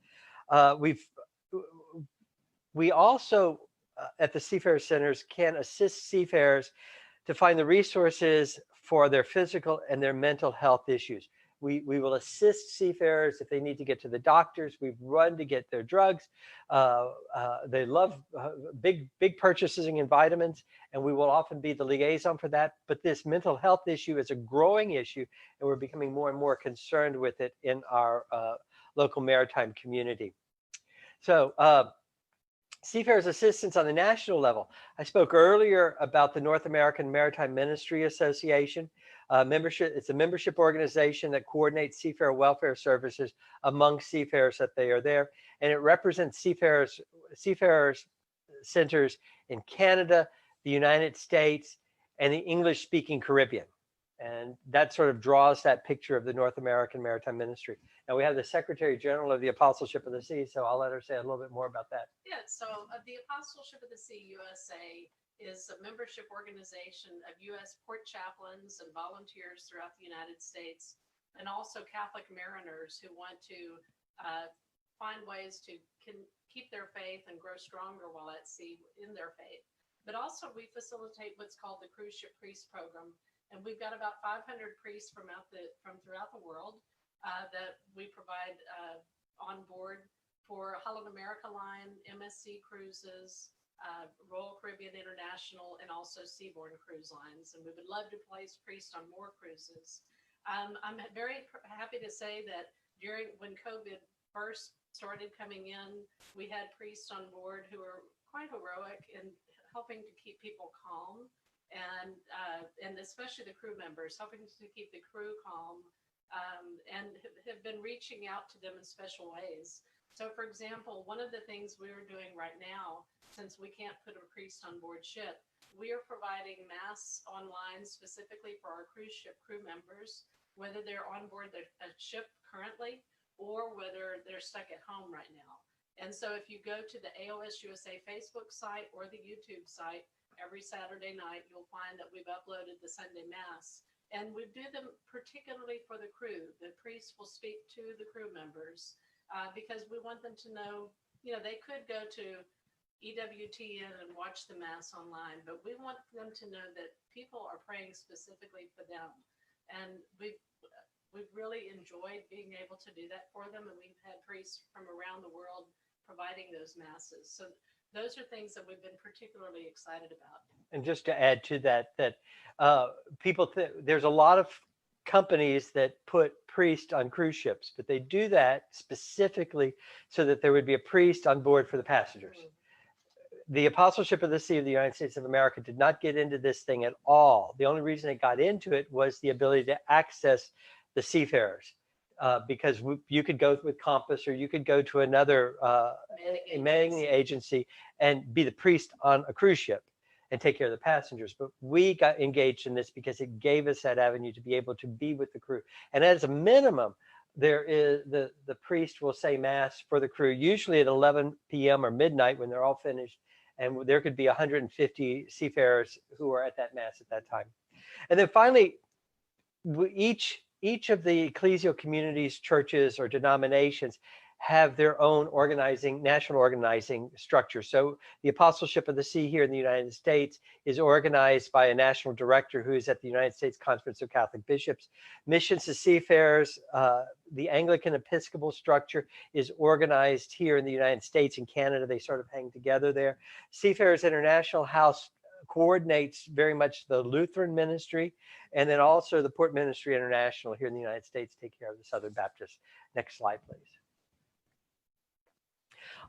We also, at the Seafarer centers, can assist seafarers to find the resources for their physical and their mental health issues. We will assist seafarers if they need to get to the doctors. We've run to get their drugs. They love big purchasing in vitamins, and we will often be the liaison for that. But this mental health issue is a growing issue, and we're becoming more and more concerned with it in our local maritime community. So Seafarers assistance on the national level. I spoke earlier about the North American Maritime Ministry Association. It's a membership organization that coordinates seafarer welfare services among seafarers that they are there. And it represents seafarers centers in Canada, the United States, and the English-speaking Caribbean. And that sort of draws that picture of the North American Maritime Ministry. Now we have the Secretary General of the Apostleship of the Sea, so I'll let her say a little bit more about that. Yeah, so the Apostleship of the Sea USA is a membership organization of U.S. port chaplains and volunteers throughout the United States, and also Catholic mariners who want to find ways to keep their faith and grow stronger while at sea in their faith. But also we facilitate what's called the Cruise Ship Priest Program. And we've got about 500 priests from throughout the world that we provide on board for Holland America Line, MSC Cruises, Royal Caribbean International, and also Seabourn Cruise Lines. And we would love to place priests on more cruises. I'm very happy to say that when COVID first started coming in. We had priests on board who were quite heroic in helping to keep people calm, and especially the crew members, helping to keep the crew calm, and have been reaching out to them in special ways. So, for example, one of the things we're doing right now, since we can't put a priest on board ship, we are providing Mass online specifically for our cruise ship crew members, whether they're on board a ship currently or whether they're stuck at home right now. And so if you go to the AOS USA Facebook site or the YouTube site, every Saturday night, you'll find that we've uploaded the Sunday Mass. And we do them particularly for the crew. The priests will speak to the crew members because we want them to know, they could go to EWTN and watch the Mass online, but we want them to know that people are praying specifically for them. And we've really enjoyed being able to do that for them, and we've had priests from around the world providing those Masses. So those are things that we've been particularly excited about. And just to add to that, there's a lot of companies that put priests on cruise ships, but they do that specifically so that there would be a priest on board for the passengers. The Apostleship of the Sea of the United States of America did not get into this thing at all. The only reason it got into it was the ability to access the seafarers, because you could go with Compass, or you could go to another managing agency and be the priest on a cruise ship and take care of the passengers. But we got engaged in this because it gave us that avenue to be able to be with the crew. And as a minimum, there is the priest will say Mass for the crew, usually at 11 p.m. or midnight when they're all finished. And there could be 150 seafarers who are at that Mass at that time. And then finally, each of the ecclesial communities, churches, or denominations have their own national organizing structure. So the Apostleship of the Sea here in the United States is organized by a national director who is at the United States Conference of Catholic Bishops. Missions to Seafarers, the Anglican Episcopal structure, is organized here in the United States and Canada. They sort of hang together there. Seafarers International House coordinates very much the Lutheran ministry, and then also the Port Ministry International here in the United States take care of the Southern Baptist. Next slide, please.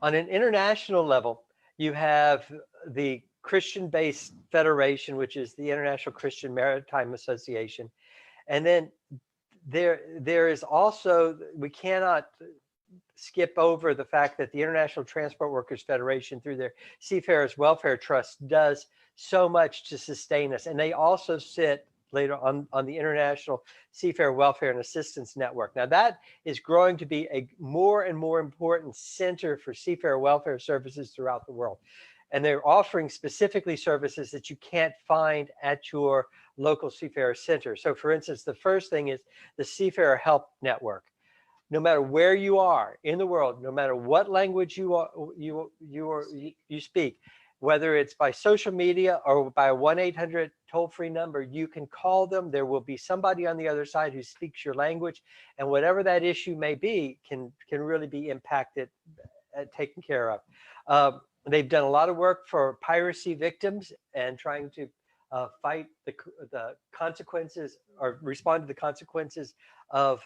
On an international level, you have the Christian-based federation, which is the International Christian Maritime Association. And then there is also, we cannot skip over the fact that the International Transport Workers Federation, through their Seafarers Welfare Trust, does so much to sustain us. And they also sit later on the International Seafarer Welfare and Assistance Network. Now that is growing to be a more and more important center for seafarer welfare services throughout the world. And they're offering specifically services that you can't find at your local seafarer center. So for instance, the first thing is the Seafarer Help Network. No matter where you are in the world, no matter what language you speak, whether it's by social media or by a 1-800 toll-free number, you can call them. There will be somebody on the other side who speaks your language, and whatever that issue may be can really be impacted, taken care of. They've done a lot of work for piracy victims and trying to fight the consequences, or respond to the consequences of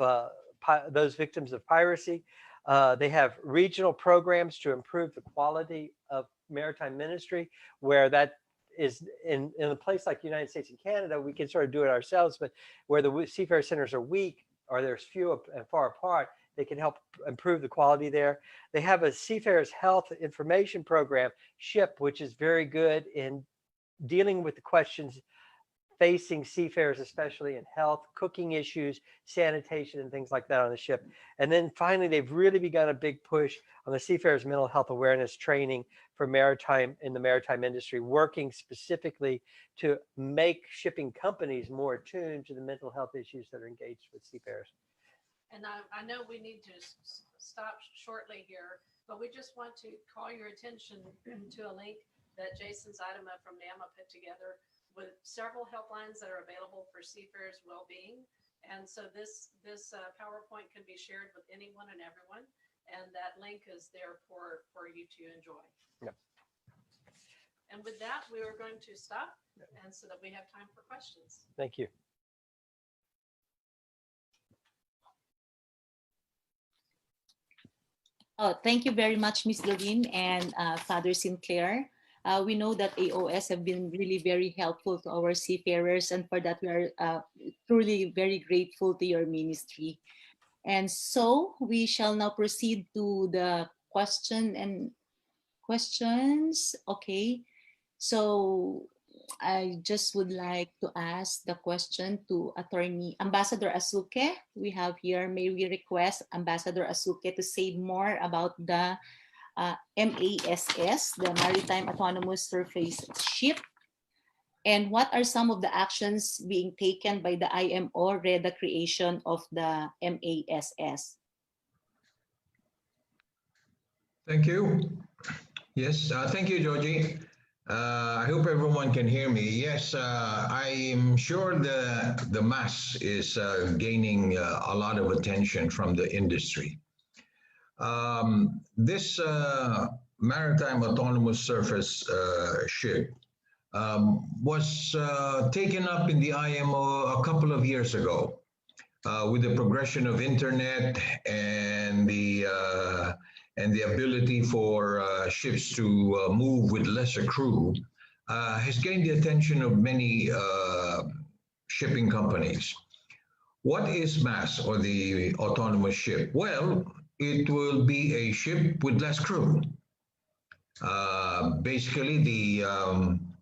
those victims of piracy. They have regional programs to improve the quality of maritime ministry, where that is in a place like the United States and Canada, we can sort of do it ourselves, but where the seafarer centers are weak, or there's few and far apart, they can help improve the quality there. They have a Seafarers Health Information Program, SHIP, which is very good in dealing with the questions facing seafarers, especially in health, cooking issues, sanitation, and things like that on the ship. And then finally, they've really begun a big push on the seafarers' mental health awareness training for in the maritime industry, working specifically to make shipping companies more attuned to the mental health issues that are engaged with seafarers. And I know we need to stop shortly here, but we just want to call your attention to a link that Jason Zeidema from NAMA put together, with several helplines that are available for seafarers' well-being. And so this PowerPoint can be shared with anyone and everyone, and that link is there for you to enjoy. Yep. And with that, we are going to stop, and so that we have time for questions. Thank you. Oh, thank you very much, Ms. Doreen and Father Sinclair. We know that AOS have been really very helpful to our seafarers, and for that we are truly very grateful to your ministry. And so we shall now proceed to the questions. Okay, so I just would like to ask the question to Attorney Ambassador Asuke. We have here, may we request Ambassador Asuke to say more about the MASS, the Maritime Autonomous Surface Ship, and what are some of the actions being taken by the IMO regarding the creation of the MASS? Thank you. Yes, thank you, Georgie. I hope everyone can hear me. Yes, I am sure the mass is gaining a lot of attention from the industry. This maritime autonomous surface ship was taken up in the IMO a couple of years ago with the progression of internet and the ability for ships to move with lesser crew has gained the attention of many shipping companies. What is MASS, or the autonomous ship? Well, it will be a ship with less crew. Basically, the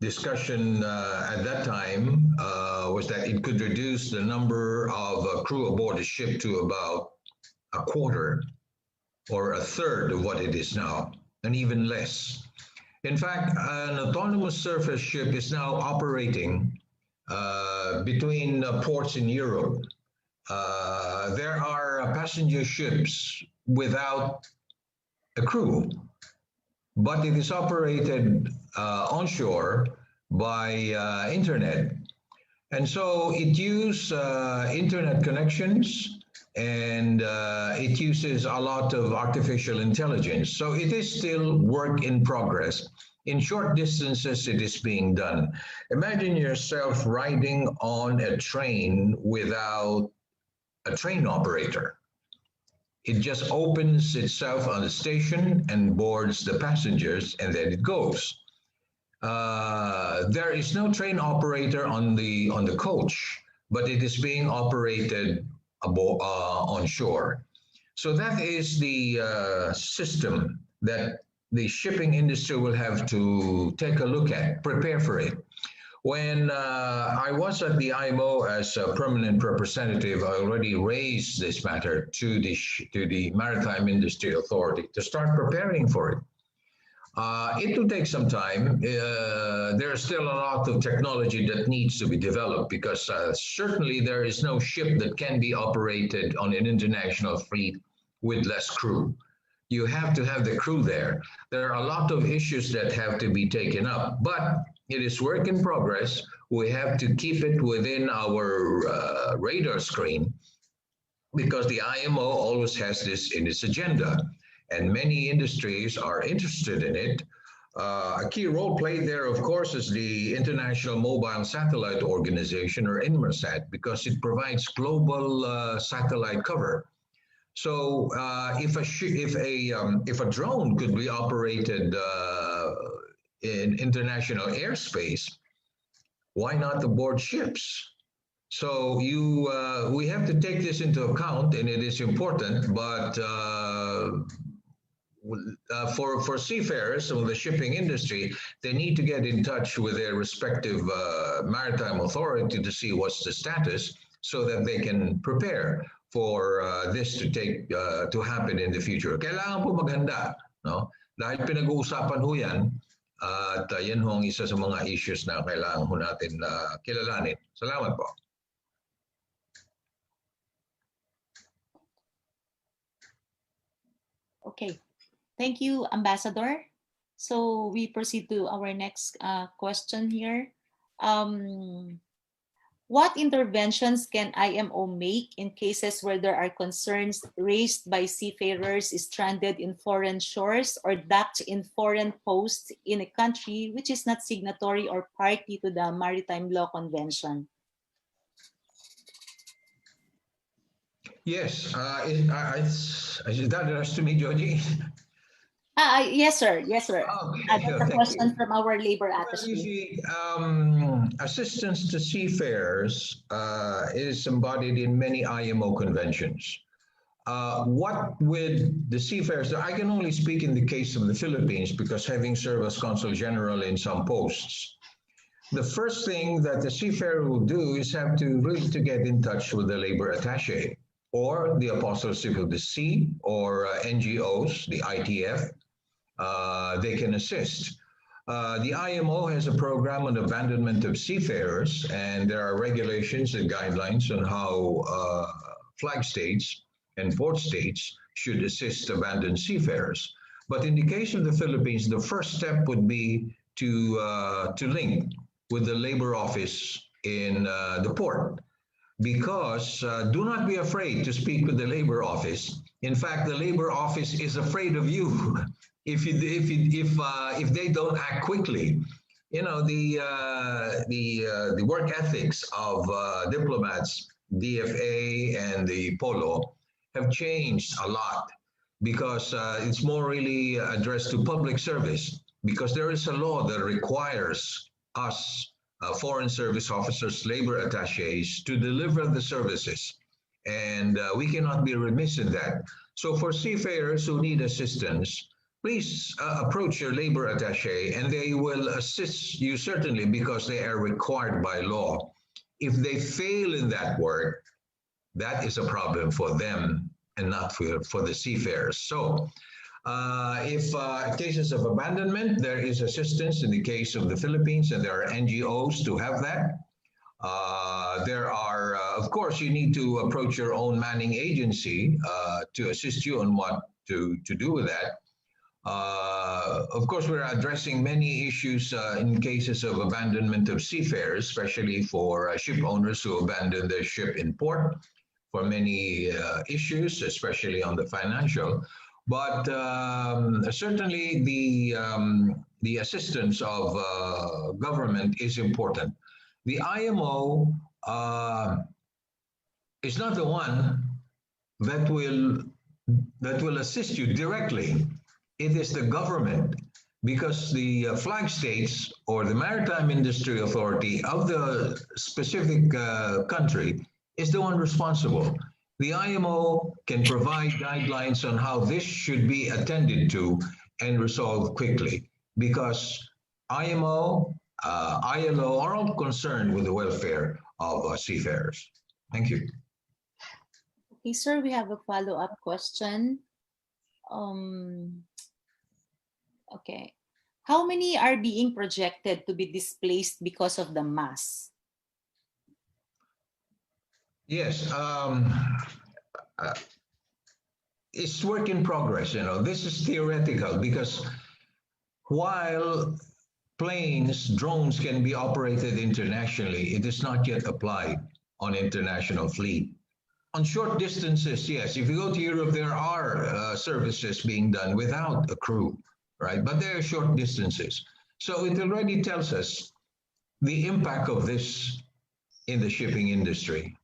discussion at that time was that it could reduce the number of crew aboard a ship to about a quarter or a third of what it is now, and even less. In fact, an autonomous surface ship is now operating between ports in Europe. There are passenger ships without a crew, but it is operated onshore by internet. And so it uses internet connections, and it uses a lot of artificial intelligence. So it is still work in progress. In short distances, it is being done. Imagine yourself riding on a train without a train operator. It just opens itself on the station and boards the passengers, and then it goes. There is no train operator on the coach, but it is being operated on shore. So that is the system that the shipping industry will have to take a look at, prepare for it. When I was at the IMO as a permanent representative, I already raised this matter to the Maritime Industry Authority to start preparing for it. It will take some time. There's still a lot of technology that needs to be developed, because certainly there is no ship that can be operated on an international fleet with less crew. You have to have the crew there. There are a lot of issues that have to be taken up, but it is work in progress. We have to keep it within our radar screen, because the IMO always has this in its agenda, and many industries are interested in it. A key role played there, of course, is the International Mobile Satellite Organization, or INMARSAT, because it provides global satellite cover. So if a drone could be operated in international airspace, why not aboard ships? So we have to take this into account, and it is important. But for seafarers or the shipping industry, they need to get in touch with their respective maritime authority to see what's the status, so that they can prepare for this to happen in the future. Kailangan po maghanda, no? Dahil pinag-uusapan ho yan, at yan ho ang isa sa mga issues na kailangan ho natin kilalanin. Salamat po. Okay, thank you, Ambassador. So we proceed to our next question here. What interventions can IMO make in cases where there are concerns raised by seafarers stranded in foreign shores or docked in foreign posts in a country which is not signatory or party to the Maritime Law Convention? Yes, is that addressed to me, Georgie? Yes, sir. Yes, sir. Okay, That's a thank you. question from our labor Well, you attaché. see, assistance to seafarers is embodied in many IMO conventions. What with the seafarers, I can only speak in the case of the Philippines because having served as consul general in some posts, the first thing that the seafarer will do is have to really to get in touch with the labor attaché or the apostleship of the sea or NGOs, the ITF. They can assist. The IMO has a program on abandonment of seafarers, and there are regulations and guidelines on how flag states and port states should assist abandoned seafarers. But in the case of the Philippines, the first step would be to link with the labor office in the port because do not be afraid to speak with the labor office. In fact, the labor office is afraid of you if they don't act quickly. You know the work ethics of diplomats, DFA and the Polo have changed a lot because it's more really addressed to public service because there is a law that requires us foreign service officers, labor attaches, to deliver the services. And we cannot be remiss in that. So for seafarers who need assistance, please approach your labor attache and they will assist you certainly because they are required by law. If they fail in that work, that is a problem for them and not for the seafarers. So if cases of abandonment, there is assistance in the case of the Philippines, and there are NGOs to have that. There are, of course, you need to approach your own manning agency to assist you on what to do with that. Of course, we're addressing many issues in cases of abandonment of seafarers, especially for ship owners who abandon their ship in port for many issues, especially on the financial. But certainly the assistance of government is important. The IMO is not the one that will assist you directly. It is the government because the flag states or the maritime industry authority of the specific country is the one responsible. The IMO can provide guidelines on how this should be attended to and resolved quickly because IMO, ILO are all concerned with the welfare of seafarers. Thank you. Okay, sir, we have a follow-up question. Okay. How many are being projected to be displaced because of the mass? Yes, it's work in progress. You know, this is theoretical because while planes, drones can be operated internationally, it is not yet applied on international fleet. On short distances, yes. If you go to Europe, there are services being done without a crew, right? But they are short distances. So it already tells us the impact of this in the shipping industry.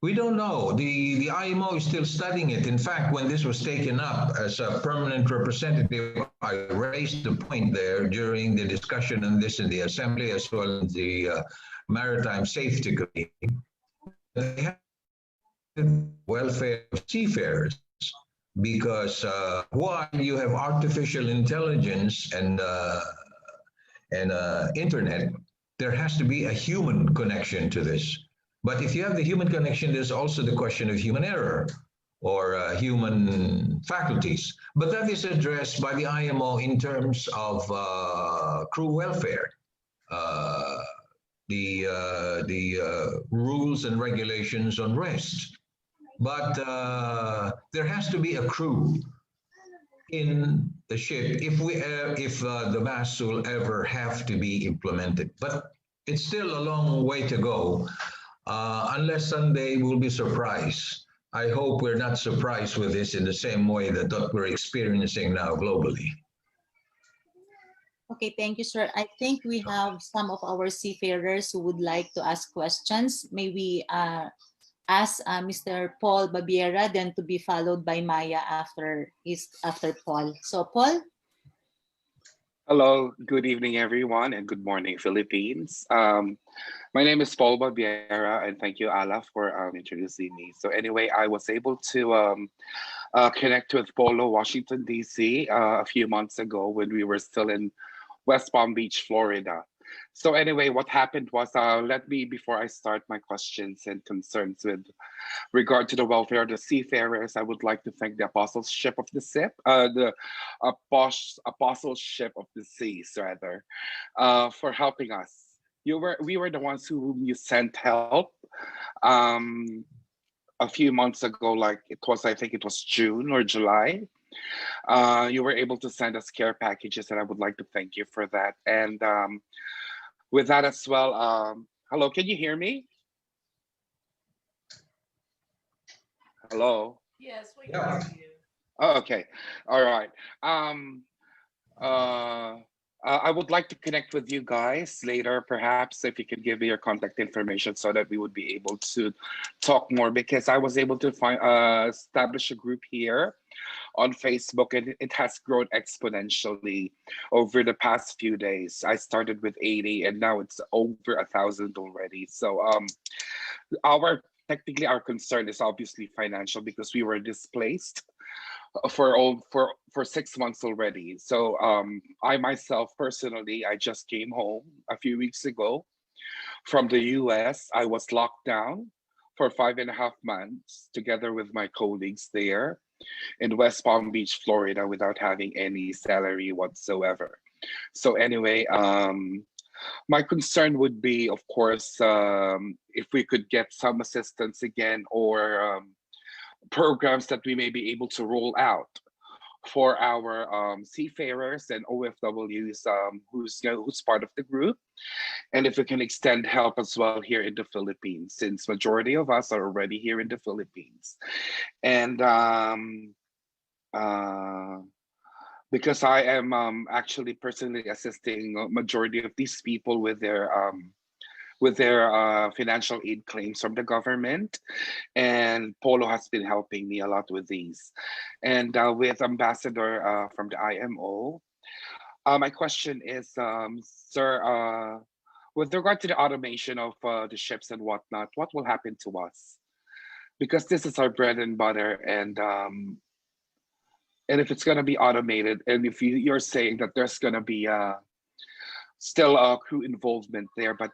We don't know. The IMO is still studying it. In fact, when this was taken up as a permanent representative, I raised the point there during the discussion on this in the Assembly as well as the Maritime Safety Committee. They have the welfare of seafarers because while you have artificial intelligence and internet, there has to be a human connection to this. But if you have the human connection, there's also the question of human error or human faculties. But that is addressed by the IMO in terms of crew welfare, the rules and regulations on rest. But there has to be a crew in the ship if the mass will ever have to be implemented. But it's still a long way to go. Unless someday we'll be surprised. I hope we're not surprised with this in the same way that we're experiencing now globally. Okay, thank you, sir. I think we have some of our seafarers who would like to ask questions. May we ask Mr. Paul Babiera, then to be followed by Maya after Paul. So Paul? Hello, good evening, everyone, and good morning, Philippines. My name is Paul Babiera, and thank you, Ala, for introducing me. So anyway, I was able to connect with Polo-Washington, D.C. A few months ago when we were still in West Palm Beach, Florida. So anyway, what happened was, before I start my questions and concerns with regard to the welfare of the seafarers, I would like to thank the apostleship of the apostleship of the seas, rather, for helping us. We were the ones whom you sent help a few months ago, like I think it was June or July. You were able to send us care packages, and I would like to thank you for that. And with that as well, hello, can you hear me? Hello? Yes, we Yeah. can hear you. Oh, okay. All right. I would like to connect with you guys later, perhaps if you could give me your contact information so that we would be able to talk more, because I was able to establish a group here on Facebook, and it has grown exponentially over the past few days. I started with 80 and now it's over 1,000 already. So technically our concern is obviously financial, because we were displaced for 6 months already. So I myself personally, I just came home a few weeks ago from the US. I was locked down for 5.5 months together with my colleagues there in West Palm Beach, Florida, without having any salary whatsoever. So anyway, my concern would be, of course, if we could get some assistance again, or programs that we may be able to roll out for our seafarers and OFWs who's part of the group, and if we can extend help as well here in the Philippines, since majority of us are already here in the Philippines, and because I am actually personally assisting a majority of these people with their financial aid claims from the government, and Polo has been helping me a lot with these, and with Ambassador from the IMO. My question is, sir, with regard to the automation of the ships and whatnot, what will happen to us? Because this is our bread and butter, and if it's going to be automated, and if you're saying that there's going to be still a crew involvement there, but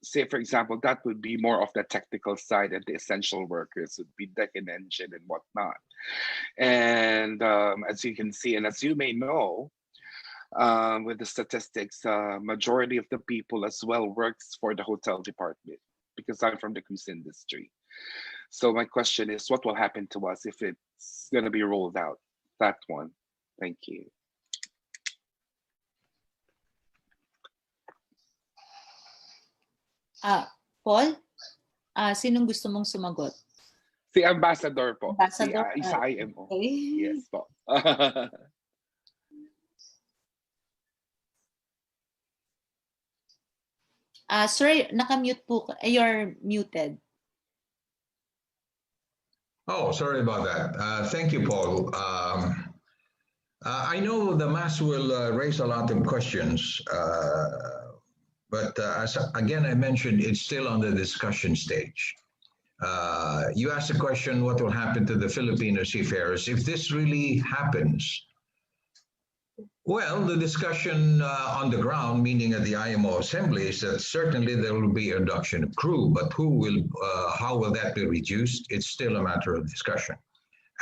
say, for example, that would be more of the technical side, and the essential workers would be deck and engine and whatnot. And as you can see, and as you may know, with the statistics, majority of the people as well works for the hotel department, because I'm from the cruise industry. So my question is, what will happen to us if it's going to be rolled out? That one. Thank you. Paul, sinong gusto mong sumagot? Si Ambassador po. Ambassador, Si sa IMO. okay. Yes po. Sir, nakamute po. You're muted. Oh, sorry about that. Thank you, Paul. I know the Mass will raise a lot of questions, but as again I mentioned, it's still on the discussion stage. You asked the question, what will happen to the Filipino seafarers if this really happens? Well, the discussion on the ground, meaning at the IMO assembly, is that certainly there will be a reduction of crew, but how will that be reduced? It's still a matter of discussion.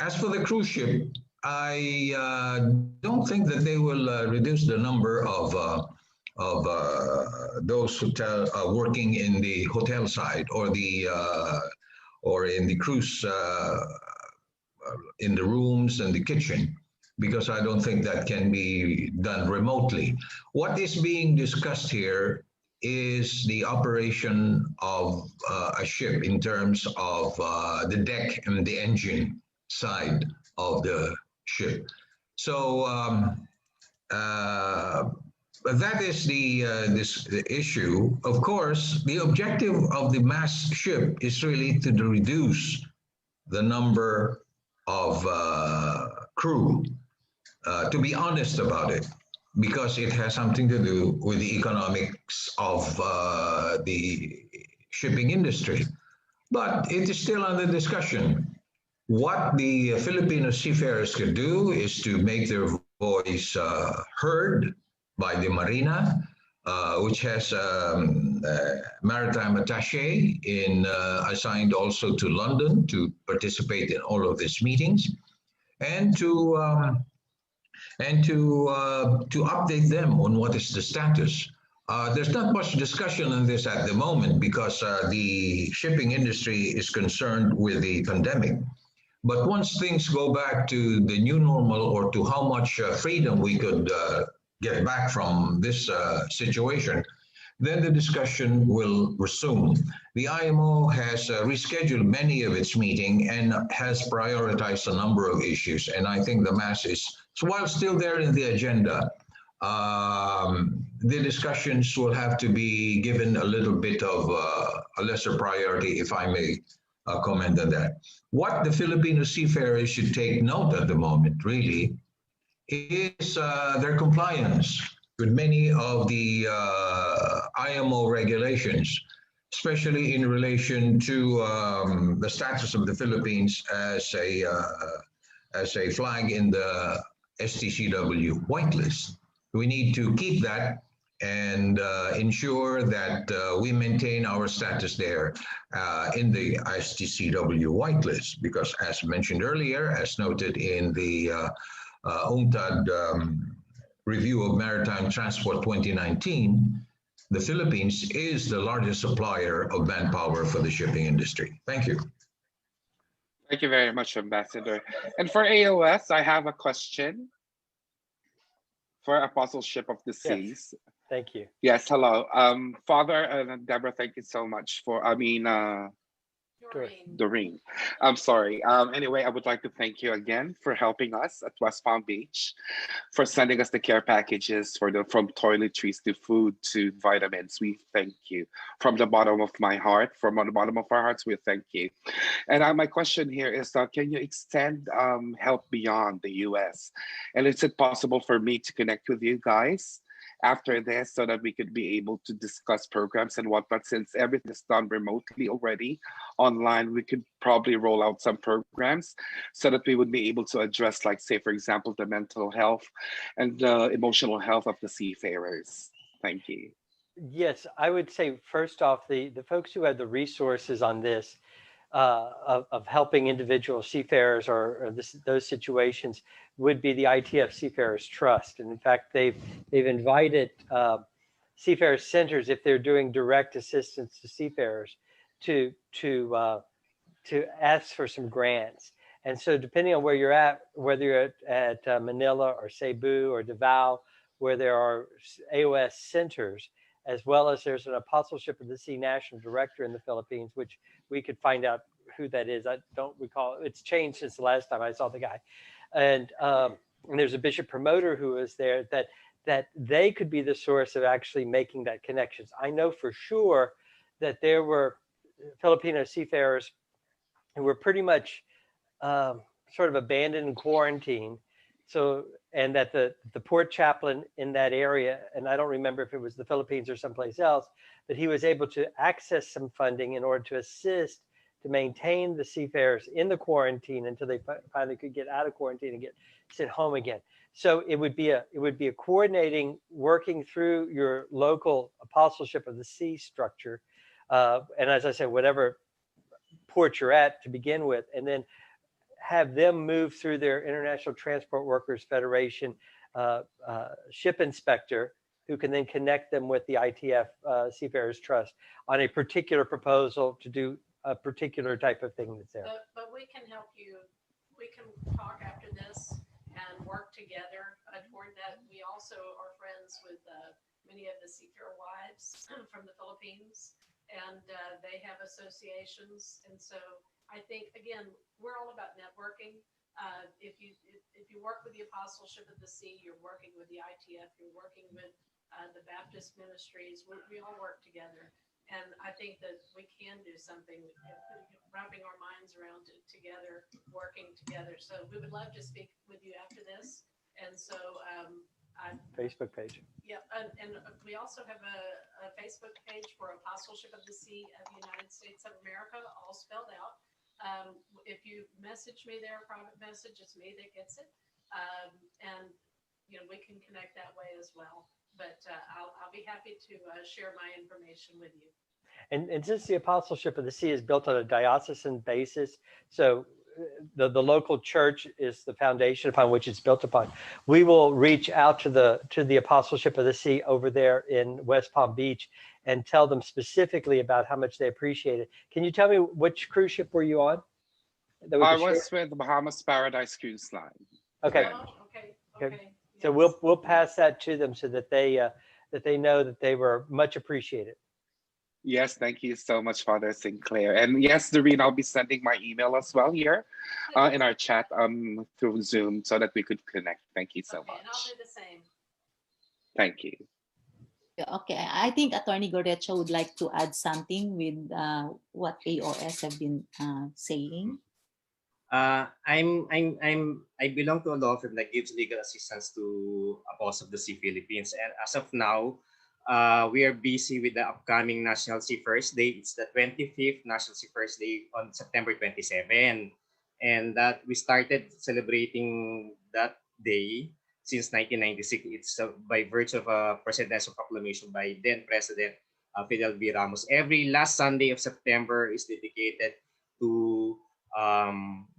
As for the cruise ship, I don't think that they will reduce the number of those working in the hotel side or in the cruise in the rooms and the kitchen, because I don't think that can be done remotely. What is being discussed here is the operation of a ship in terms of the deck and the engine side of the ship. So that is the issue. Of course, the objective of the mass ship is really to reduce the number of crew. To be honest about it, because it has something to do with the economics of the shipping industry. But it is still under discussion. What the Filipino seafarers could do is to make their voice heard by the Marina, which has maritime attaché assigned also to London to participate in all of these meetings, and to update them on what is the status. There's not much discussion on this at the moment because the shipping industry is concerned with the pandemic. But once things go back to the new normal, or to how much freedom we could get back from this situation, then the discussion will resume. The IMO has rescheduled many of its meetings and has prioritized a number of issues. And I think the mass is, so while still there in the agenda, the discussions will have to be given a little bit of a lesser priority, if I may comment on that. What the Filipino seafarers should take note at the moment, really, is their compliance with many of the IMO regulations, especially in relation to the status of the Philippines as a flag in the STCW whitelist. We need to keep that and ensure that we maintain our status there in the STCW whitelist, because as mentioned earlier, as noted in the UNCTAD Review of Maritime Transport 2019, the Philippines is the largest supplier of manpower for the shipping industry. Thank you. Thank you very much, Ambassador. And for AOS, I have a question for Apostleship of the Seas. Yes. Thank you. Yes, hello. Father and Deborah, thank you so much for, Doreen. I'm sorry. Anyway, I would like to thank you again for helping us at West Palm Beach, for sending us the care packages from toiletries to food to vitamins. We thank you from the bottom of my heart. From the bottom of our hearts, we thank you. And my question here is, can you extend help beyond the U.S.? And is it possible for me to connect with you guys after this so that we could be able to discuss programs and whatnot? Since everything is done remotely already online, we could probably roll out some programs so that we would be able to address, like, say, for example, the mental health and the emotional health of the seafarers. Thank you. Yes, I would say first off, the folks who have the resources on this of helping individual seafarers or those situations would be the ITF Seafarers Trust. And in fact, they've invited seafarers centers, if they're doing direct assistance to seafarers, to ask for some grants. And so depending on where you're at, whether you're at Manila or Cebu or Davao, where there are AOS centers, as well as there's an Apostleship of the Sea National Director in the Philippines, which we could find out who that is. I don't recall. It's changed since the last time I saw the guy. And there's a bishop promoter who is there, that they could be the source of actually making that connections. I know for sure that there were Filipino seafarers who were pretty much sort of abandoned in quarantine. So, and that the port chaplain in that area, and I don't remember if it was the Philippines or someplace else, but he was able to access some funding in order to assist to maintain the seafarers in the quarantine until they finally could get out of quarantine and get sent home again. So it would be a coordinating, working through your local Apostleship of the Sea structure, and as I said, whatever port you're at to begin with, and then have them move through their International Transport Workers Federation ship inspector, who can then connect them with the ITF Seafarers Trust on a particular proposal to do a particular type of thing that's there. But we can help you. We can talk after this and work together toward that. We also are friends with many of the seafarer wives from the Philippines, and they have associations. And so I think, again, we're all about networking. If you work with the Apostleship of the Sea, you're working with the ITF, you're working with the Baptist ministries. We all work together. And I think that we can do something, wrapping our minds around it together, working together. So we would love to speak with you after this. And so Facebook page. yeah, and we also have a Facebook page for Apostleship of the Sea of the United States of America, all spelled out. If you message me there, private message, it's me that gets it. And we can connect that way as well. But I'll be happy to share my information with you. And since the Apostleship of the Sea is built on a diocesan basis, so the local church is the foundation upon which it's built upon, we will reach out to the Apostleship of the Sea over there in West Palm Beach and tell them specifically about how much they appreciate it. Can you tell me which cruise ship were you on? I was with the Bahamas Paradise Cruise Line. Okay. Oh, okay. So Yes. we'll pass that to them so that they know that they were much appreciated. Yes, thank you so much, Father Sinclair. And yes, Doreen, I'll be sending my email as well here in our chat through Zoom so that we could connect. Thank you so Okay, and I'll much. do the same. Thank you. Okay, I think Attorney Gorecho would like to add something with what AOS have been saying. I belong to a law firm that gives legal assistance to Apostles of the Sea Philippines, and as of now, we are busy with the upcoming National Seafarers Day. It's the 25th National Seafarers Day on September 27, and that we started celebrating that day since 1996. It's by virtue of a presidential proclamation by then President Fidel V. Ramos. Every last Sunday of September is dedicated to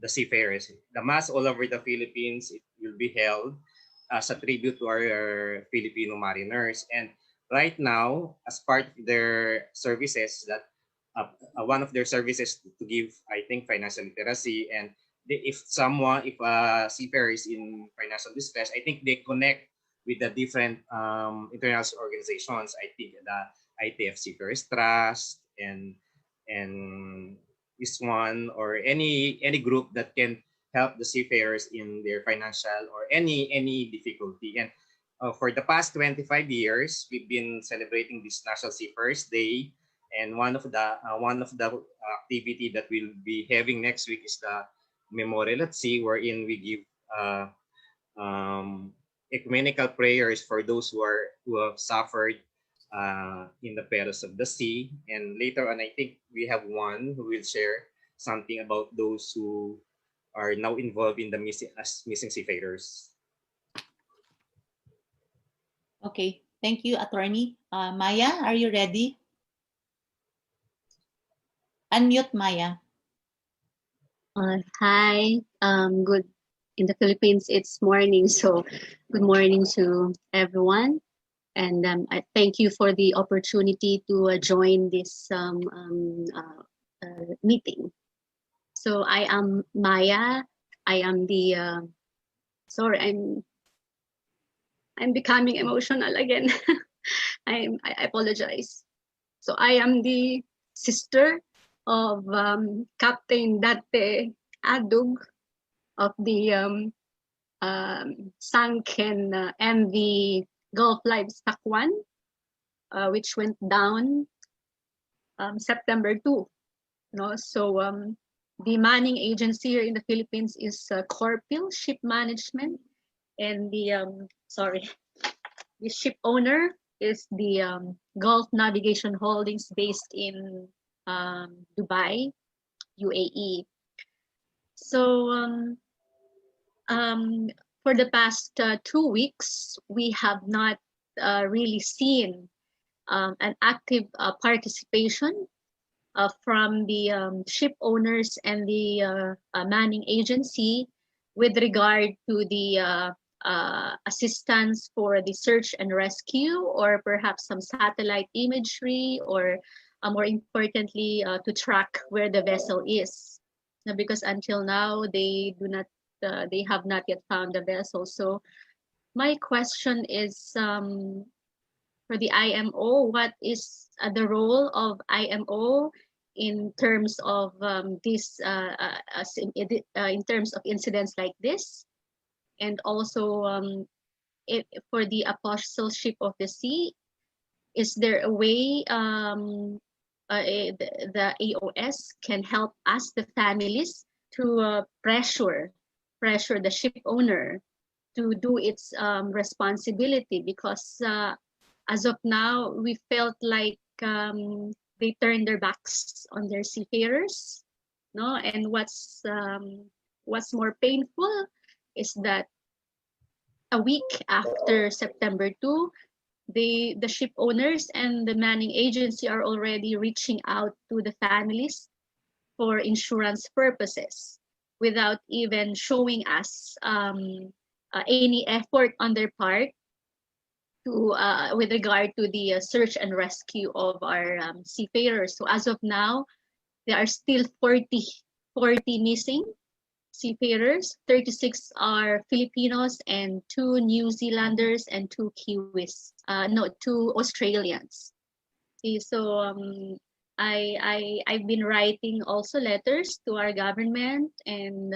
the Seafarers. The mass all over the Philippines, it will be held as a tribute to our Filipino mariners. And right now, as part of their services, that one of their services to give, I think, financial literacy. And if a seafarer is in financial distress, I think they connect with the different international organizations. I think the ITF Seafarers Trust and is one, or any group that can help the seafarers in their financial or any difficulty. And for the past 25 years, we've been celebrating this National Seafarers Day, and one of the activity that we'll be having next week is the Memorial at Sea, wherein we give ecumenical prayers for those who have suffered in the perils of the sea. And later on, I think we have one who will share something about those who are now involved in the missing seafarers. Okay, thank you, Attorney. Maya, are you ready? Unmute, Maya. Hi, good. In the Philippines, it's morning, so good morning to everyone. And I thank you for the opportunity to join this meeting. So I am Maya. I am the, sorry, I'm becoming emotional again. I apologize. So I am the sister of Captain Date Adug of the sunken MV Gulf Livestock 1, which went down September 2. No? So the manning agency here in the Philippines is Corpil Ship Management, and the the ship owner is the Gulf Navigation Holdings based in Dubai, UAE. So for the past 2 weeks, we have not really seen an active participation from the ship owners and the manning agency with regard to the assistance for the search and rescue, or perhaps some satellite imagery, or more importantly, to track where the vessel is. Because until now, they have not yet found the vessel. So my question is, for the IMO, what is the role of IMO in terms of in terms of incidents like this? And also for the apostleship of the sea, is there a way the AOS can help us, the families, to pressure the ship owner to do its responsibility? Because as of now, we felt like they turned their backs on their seafarers, no? And what's more painful is that a week after September 2, the ship owners and the manning agency are already reaching out to the families for insurance purposes without even showing us any effort on their part to with regard to the search and rescue of our seafarers. So as of now, there are still 40 missing seafarers. 36 are Filipinos and 2 New Zealanders and 2 Kiwis. No, 2 Australians. See, so I've been writing also letters to our government and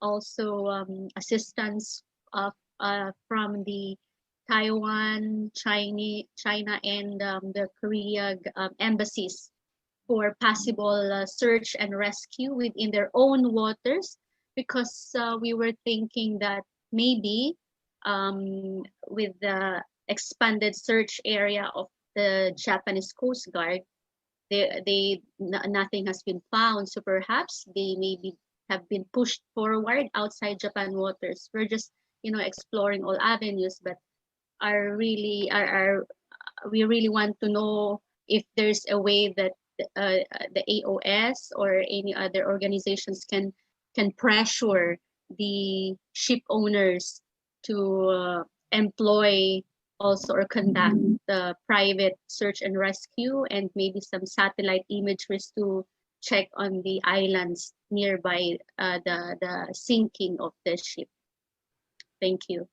also assistance from the Taiwan, China, and the Korea embassies for possible search and rescue within their own waters, because we were thinking that maybe with the expanded search area of the Japanese Coast Guard, nothing has been found. So perhaps they maybe have been pushed forward outside Japan waters. We're just exploring all avenues, but we really want to know if there's a way that the AOS or any other organizations can pressure the ship owners to employ also or conduct the private search and rescue, and maybe some satellite imageries to check on the islands nearby the sinking of the ship. Thank you.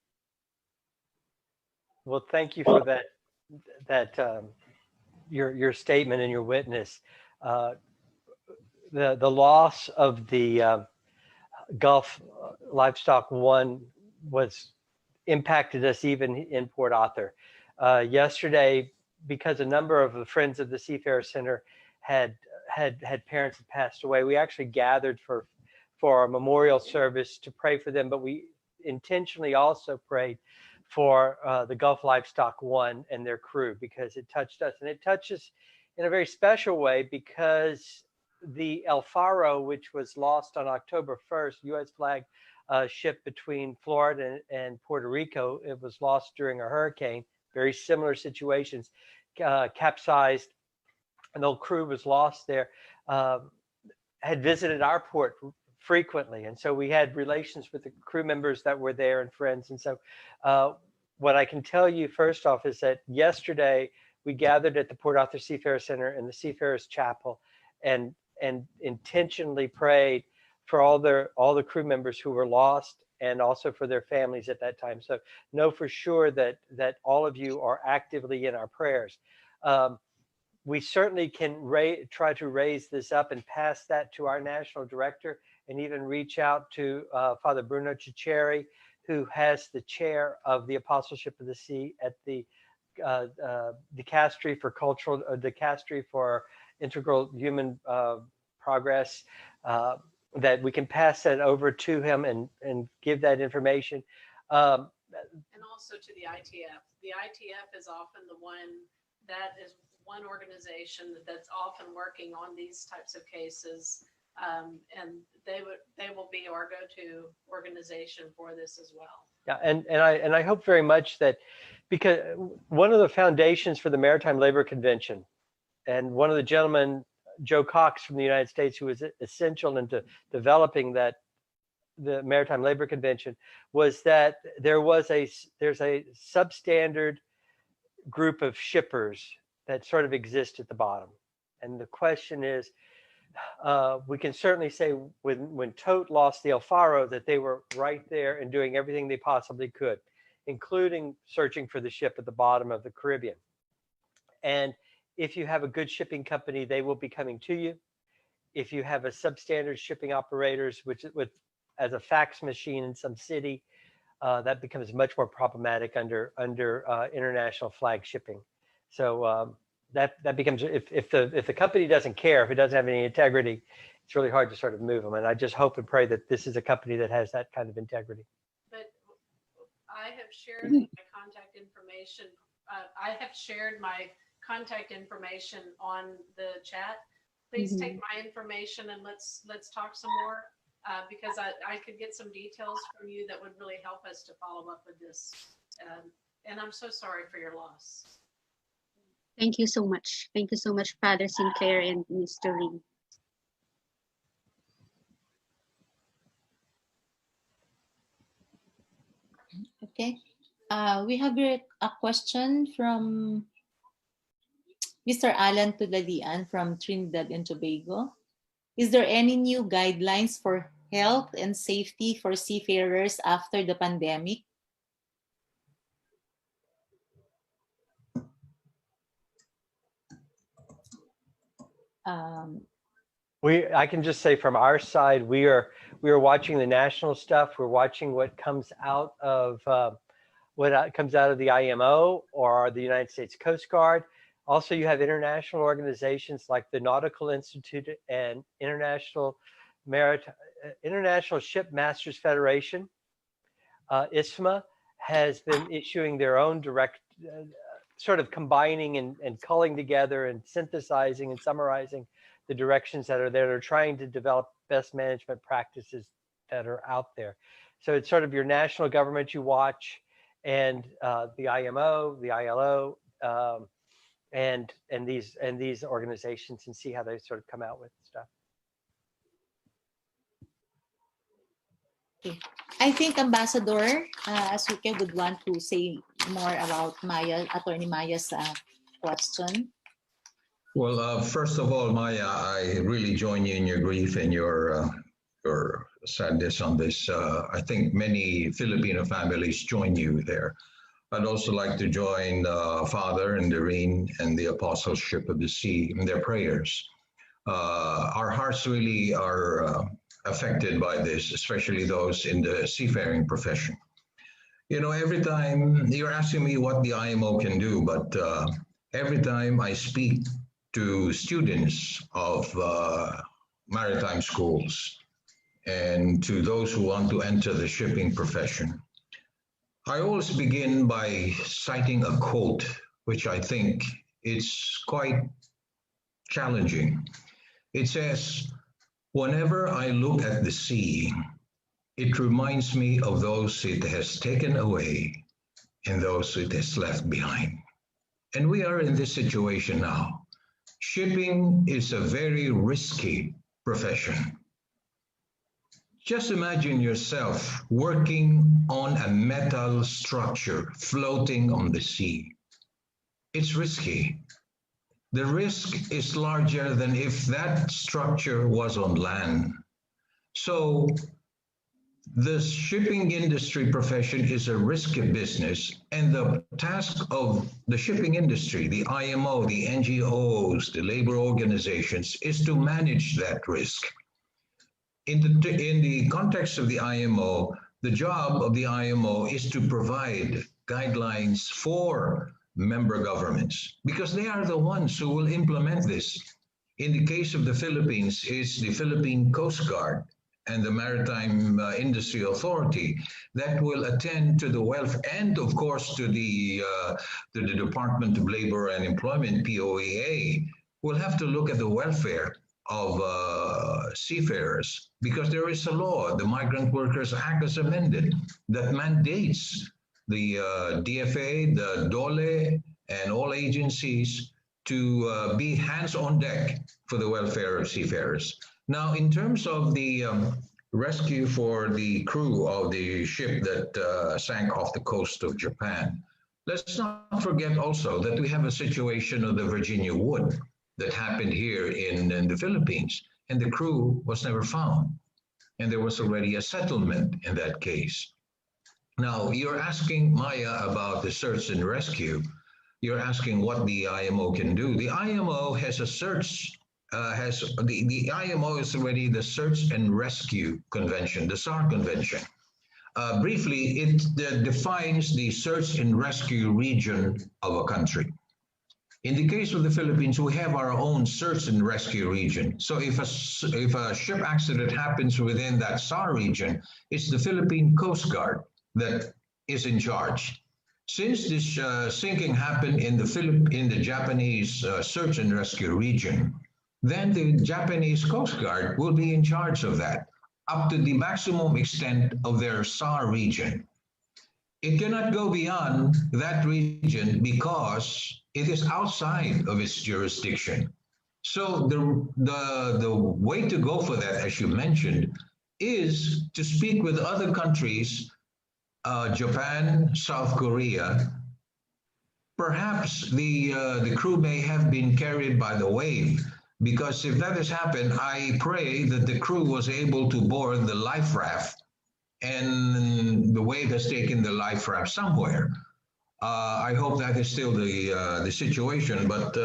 Well, thank you for that your statement and your witness. The loss of the Gulf Livestock One was impacted us even in Port Arthur. Yesterday, because a number of the friends of the Seafarer Center had parents that passed away, we actually gathered for a memorial service to pray for them, but we intentionally also prayed for the Gulf Livestock One and their crew, because it touched us, and it touches in a very special way because the El Faro, which was lost on October 1st, U.S. flag ship between Florida and Puerto Rico, it was lost during a hurricane, very similar situations, capsized, and the whole crew was lost there, had visited our port frequently. And so we had relations with the crew members that were there and friends. And so what I can tell you first off is that yesterday we gathered at the Port Arthur Seafarer Center in the Seafarers Chapel and intentionally prayed for all the crew members who were lost and also for their families at that time. So know for sure that all of you are actively in our prayers. We certainly can try to raise this up and pass that to our national director, and even reach out to Father Bruno Ciceri, who has the chair of the Apostleship of the Sea at the Dicastery for Cultural, Dicastery for Integral Human Progress, that we can pass that over to him and give that information. And also to the ITF. The ITF is often the one that is one organization that's often working on these types of cases, and they will be our go-to organization for this as well. Yeah, and I hope very much that, because one of the foundations for the Maritime Labor Convention, and one of the gentlemen, Joe Cox from the United States, who was essential into developing the Maritime Labor Convention, was that there's a substandard group of shippers that sort of exist at the bottom. And the question is, we can certainly say when Tote lost the El Faro that they were right there and doing everything they possibly could, including searching for the ship at the bottom of the Caribbean. And if you have a good shipping company, they will be coming to you. If you have a substandard shipping operators, which with as a fax machine in some city, that becomes much more problematic under international flag shipping. So that becomes, if the company doesn't care, if it doesn't have any integrity, it's really hard to sort of move them. And I just hope and pray that this is a company that has that kind of integrity. But I have shared my contact information. I have shared my contact information on the chat. Please take my information and let's talk some more, because I could get some details from you that would really help us to follow up with this. And I'm so sorry for your loss. Thank you so much. Thank you so much, Father Sinclair and Mr. Lee. Okay. We have here a question from Mr. Alan Tudalian from Trinidad and Tobago. Is there any new guidelines for health and safety for seafarers after the pandemic? I can just say from our side, we are watching the national stuff. We're watching what comes out of the IMO or the United States Coast Guard. Also, you have international organizations like the Nautical Institute and International Ship Masters Federation. ISMA has been issuing their own direct, sort of combining and culling together and synthesizing and summarizing the directions that are there. They're trying to develop best management practices that are out there. So it's sort of your national government you watch, and the IMO, the ILO, and these organizations, and see how they sort of come out with stuff. Okay. I think Ambassador Asuke would want to say more about Attorney Maya's question. Well, first of all, Maya, I really join you in your grief and your sadness on this. I think many Filipino families join you there. I'd also like to join Father and Doreen and the Apostleship of the Sea in their prayers. Our hearts really are affected by this, especially those in the seafaring profession. You know, every time you're asking me what the IMO can do, but every time I speak to students of maritime schools and to those who want to enter the shipping profession, I always begin by citing a quote, which I think is quite challenging. It says, "Whenever I look at the sea, it reminds me of those it has taken away and those it has left behind." And we are in this situation now. Shipping is a very risky profession. Just imagine yourself working on a metal structure floating on the sea. It's risky. The risk is larger than if that structure was on land. So the shipping industry profession is a risky business, and the task of the shipping industry, the IMO, the NGOs, the labor organizations, is to manage that risk. In the context of the IMO, the job of the IMO is to provide guidelines for member governments, because they are the ones who will implement this. In the case of the Philippines, it's the Philippine Coast Guard and the Maritime Industry Authority that will attend to the welfare, and of course to the Department of Labor and Employment, POEA, will have to look at the welfare of seafarers, because there is a law, the Migrant Workers Act as amended, that mandates the DFA, the DOLE, and all agencies to be hands on deck for the welfare of seafarers. Now, in terms of the rescue for the crew of the ship that sank off the coast of Japan, let's not forget also that we have a situation of the Virginia Wood that happened here in the Philippines, and the crew was never found. And there was already a settlement in that case. Now, you're asking Maya about the search and rescue. You're asking what the IMO can do. The IMO has a search, the IMO is already the Search and Rescue Convention, the SAR Convention. Briefly, it defines the search and rescue region of a country. In the case of the Philippines, we have our own search and rescue region. So if a ship accident happens within that SAR region, it's the Philippine Coast Guard that is in charge. Since this sinking happened in the Japanese search and rescue region, then the Japanese Coast Guard will be in charge of that up to the maximum extent of their SAR region. It cannot go beyond that region because it is outside of its jurisdiction. So the way to go for that, as you mentioned, is to speak with other countries, Japan, South Korea. Perhaps the crew may have been carried by the wave, because if that has happened, I pray that the crew was able to board the life raft, and the wave has taken the life raft somewhere. I hope that is still the situation, but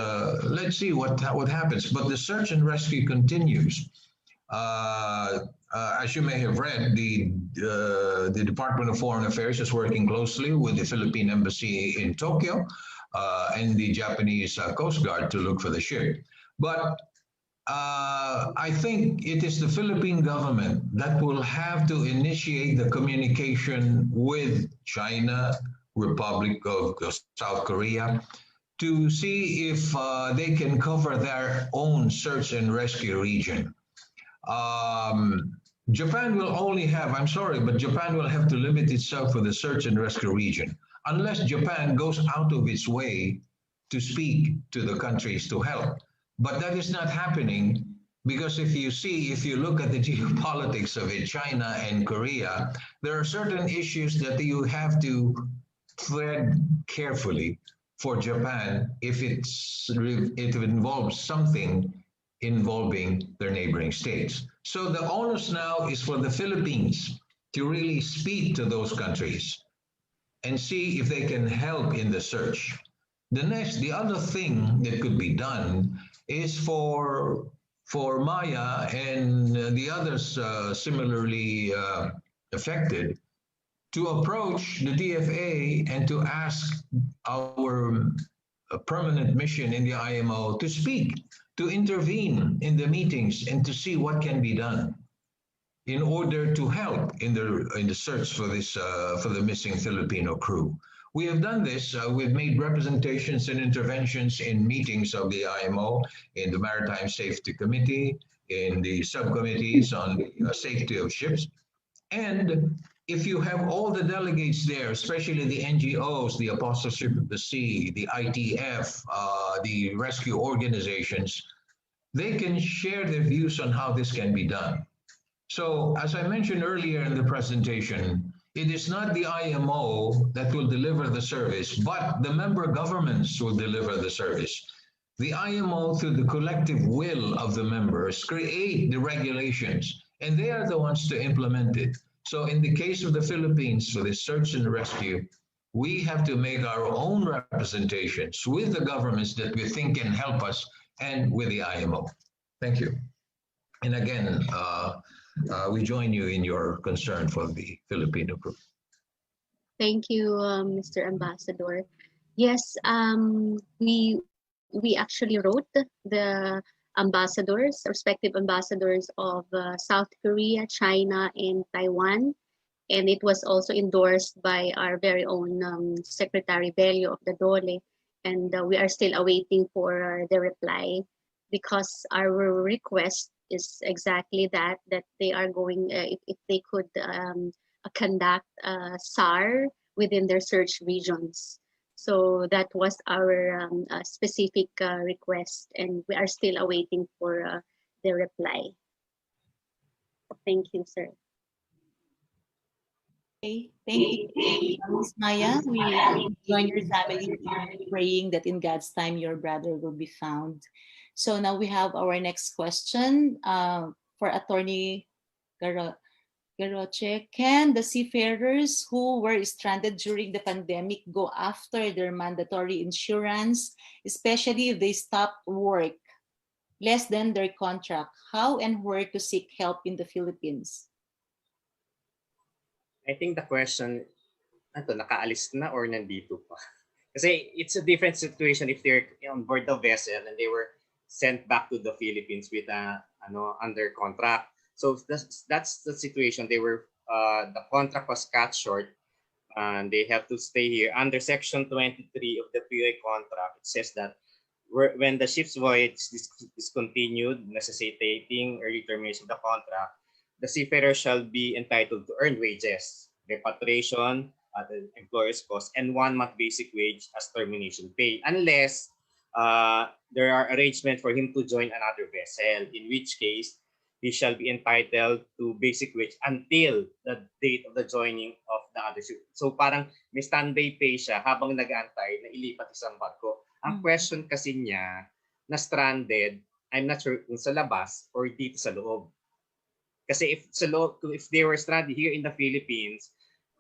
let's see what happens. But the search and rescue continues. As you may have read, the Department of Foreign Affairs is working closely with the Philippine Embassy in Tokyo and the Japanese Coast Guard to look for the ship. But I think it is the Philippine government that will have to initiate the communication with China, Republic of South Korea, to see if they can cover their own search and rescue region. Japan will only have, I'm sorry, but Japan will have to limit itself for the search and rescue region, unless Japan goes out of its way to speak to the countries to help. But that is not happening, because if you look at the geopolitics of it, China and Korea, there are certain issues that you have to thread carefully for Japan if it involves something involving their neighboring states. So the onus now is for the Philippines to really speak to those countries and see if they can help in the search. The other thing that could be done is for Maya and the others similarly affected to approach the DFA and to ask our permanent mission in the IMO to speak, to intervene in the meetings and to see what can be done in order to help in the search for the missing Filipino crew. We have done this. We've made representations and interventions in meetings of the IMO, in the Maritime Safety Committee, in the subcommittees on the safety of ships. And if you have all the delegates there, especially the NGOs, the Apostleship of the Sea, the ITF, the rescue organizations, they can share their views on how this can be done. So, as I mentioned earlier in the presentation, it is not the IMO that will deliver the service, but the member governments will deliver the service. The IMO, through the collective will of the members, create the regulations, and they are the ones to implement it. So in the case of the Philippines, for the search and rescue, we have to make our own representations with the governments that we think can help us and with the IMO. Thank you. And again, we join you in your concern for the Filipino group. Thank you, Mr. Ambassador. Yes, we actually wrote the ambassadors, respective ambassadors of South Korea, China, and Taiwan. And it was also endorsed by our very own Secretary Bello of the DOLE. And we are still awaiting for the reply, because our request is exactly that they are going, if they could conduct SAR within their search regions. So that was our specific request, and we are still awaiting for the reply. Thank you, sir. Okay, thank you, Ms. Maya. We join your family in praying that in God's time your brother will be found. So now we have our next question for Attorney Garoche. Can the seafarers who were stranded during the pandemic go after their mandatory insurance, especially if they stop work less than their contract? How and where to seek help in the Philippines? I think the question, nakaalis na or nandito pa? Kasi it's a different situation if they're on board the vessel and they were sent back to the Philippines with under contract. So that's the situation. They were the contract was cut short and they have to stay here. Under Section 23 of the POA contract, it says that when the ship's voyage is discontinued, necessitating early termination of the contract, the seafarer shall be entitled to earn wages, repatriation at the employer's cost, and 1 month basic wage as termination pay, unless there are arrangements for him to join another vessel, in which case he shall be entitled to basic wage until the date of the joining of the other ship. So parang may standby pay siya habang nag-aantay na ilipat isang barko. Ang question kasi niya na stranded, I'm not sure kung sa labas or dito sa loob. Kasi if they were stranded here in the Philippines,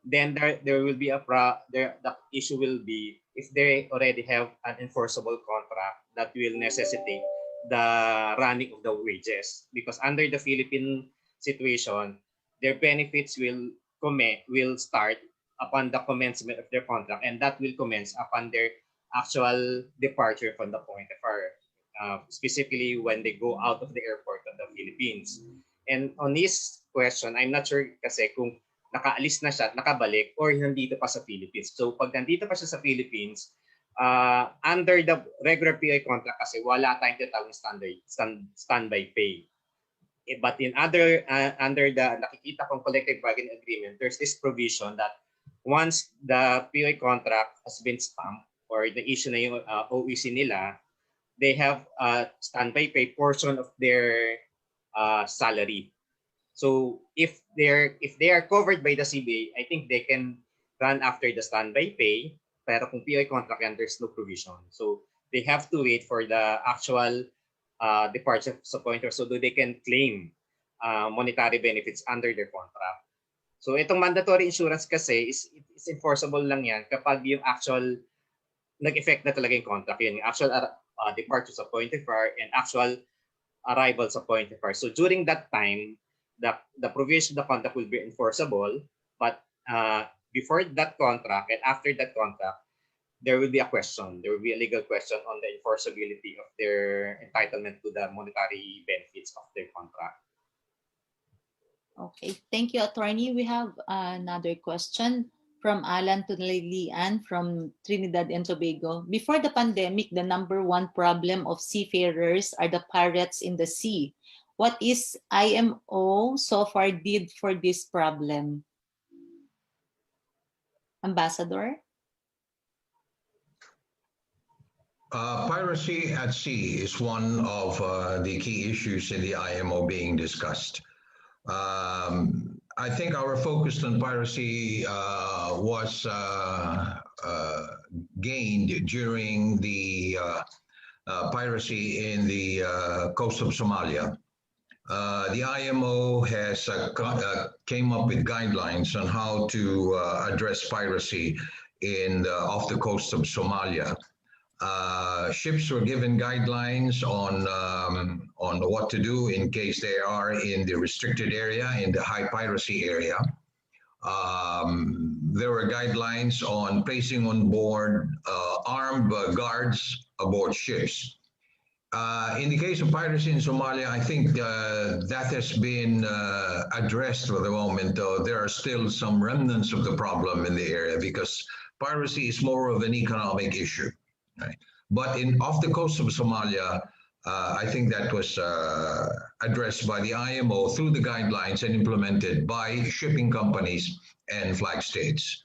then there will be the issue will be if they already have an enforceable contract that will necessitate the running of the wages, because under the Philippine situation, their benefits will start upon the commencement of their contract, and that will commence upon their actual departure from the point of specifically when they go out of the airport of the Philippines. And on this question, I'm not sure kasi kung nakaalis na siya, nakabalik, or nandito pa sa Philippines. So pag nandito pa siya sa Philippines, under the regular POA contract kasi wala tayong tinatawag standby pay. But in under the nakikita kong collective bargaining agreement, there's this provision that once the POA contract has been stamped or the issue na yung OEC nila, they have a standby pay portion of their salary. So if they are covered by the CBA, I think they can run after the standby pay. Pero kung POA contract yan, there's no provision. So they have to wait for the actual departure sa pointer so that they can claim monetary benefits under their contract. So itong mandatory insurance kasi is enforceable lang yan kapag yung actual nag-effect na talaga yung contract. Yun, yung actual departure sa point of fire and actual arrival sa point of fire. So during that time, the provision of the contract will be enforceable, but before that contract and after that contract, there will be a question. There will be a legal question on the enforceability of their entitlement to the monetary benefits of their contract. Okay, thank you, attorney. We have another question from Alan to Lian from Trinidad and Tobago. Before the pandemic, the number one problem of seafarers are the pirates in the sea. What is IMO so far did for this problem? Ambassador? Piracy at sea is one of the key issues in the IMO being discussed. I think our focus on piracy was gained during the piracy in the coast of Somalia. The IMO has came up with guidelines on how to address piracy off the coast of Somalia. Ships were given guidelines on what to do in case they are in the restricted area, in the high piracy area. There were guidelines on placing on board armed guards aboard ships. In the case of piracy in Somalia, I think that has been addressed for the moment, though there are still some remnants of the problem in the area because piracy is more of an economic issue. Right? But off the coast of Somalia, I think that was addressed by the IMO through the guidelines and implemented by shipping companies and flag states.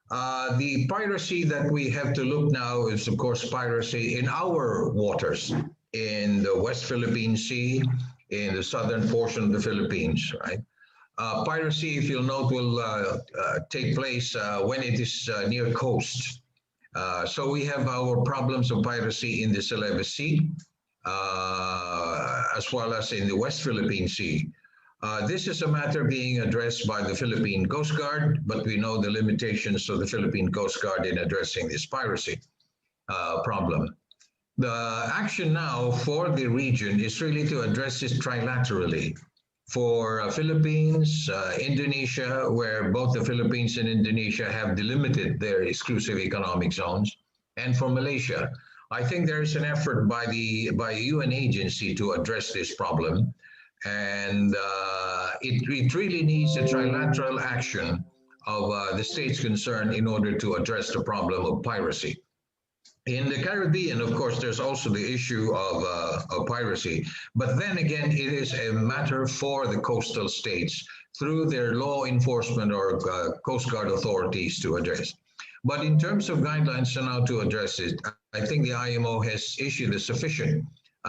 The piracy that we have to look now is, of course, piracy in our waters, in the West Philippine Sea, in the southern portion of the Philippines, right? Piracy, if you'll note, will take place when it is near coast. So we have our problems of piracy in the Celebes Sea, as well as in the West Philippine Sea. This is a matter being addressed by the Philippine Coast Guard, but we know the limitations of the Philippine Coast Guard in addressing this piracy problem. The action now for the region is really to address this trilaterally. for Philippines, Indonesia, where both the Philippines and Indonesia have delimited their exclusive economic zones, and for Malaysia. I think there is an effort by the UN agency to address this problem, and it really needs a trilateral action of the states concerned in order to address the problem of piracy. In the Caribbean, of course, there's also the issue of piracy. But then again, it is a matter for the coastal states through their law enforcement or Coast Guard authorities to address. But in terms of guidelines on how to address it, I think the IMO has issued a sufficient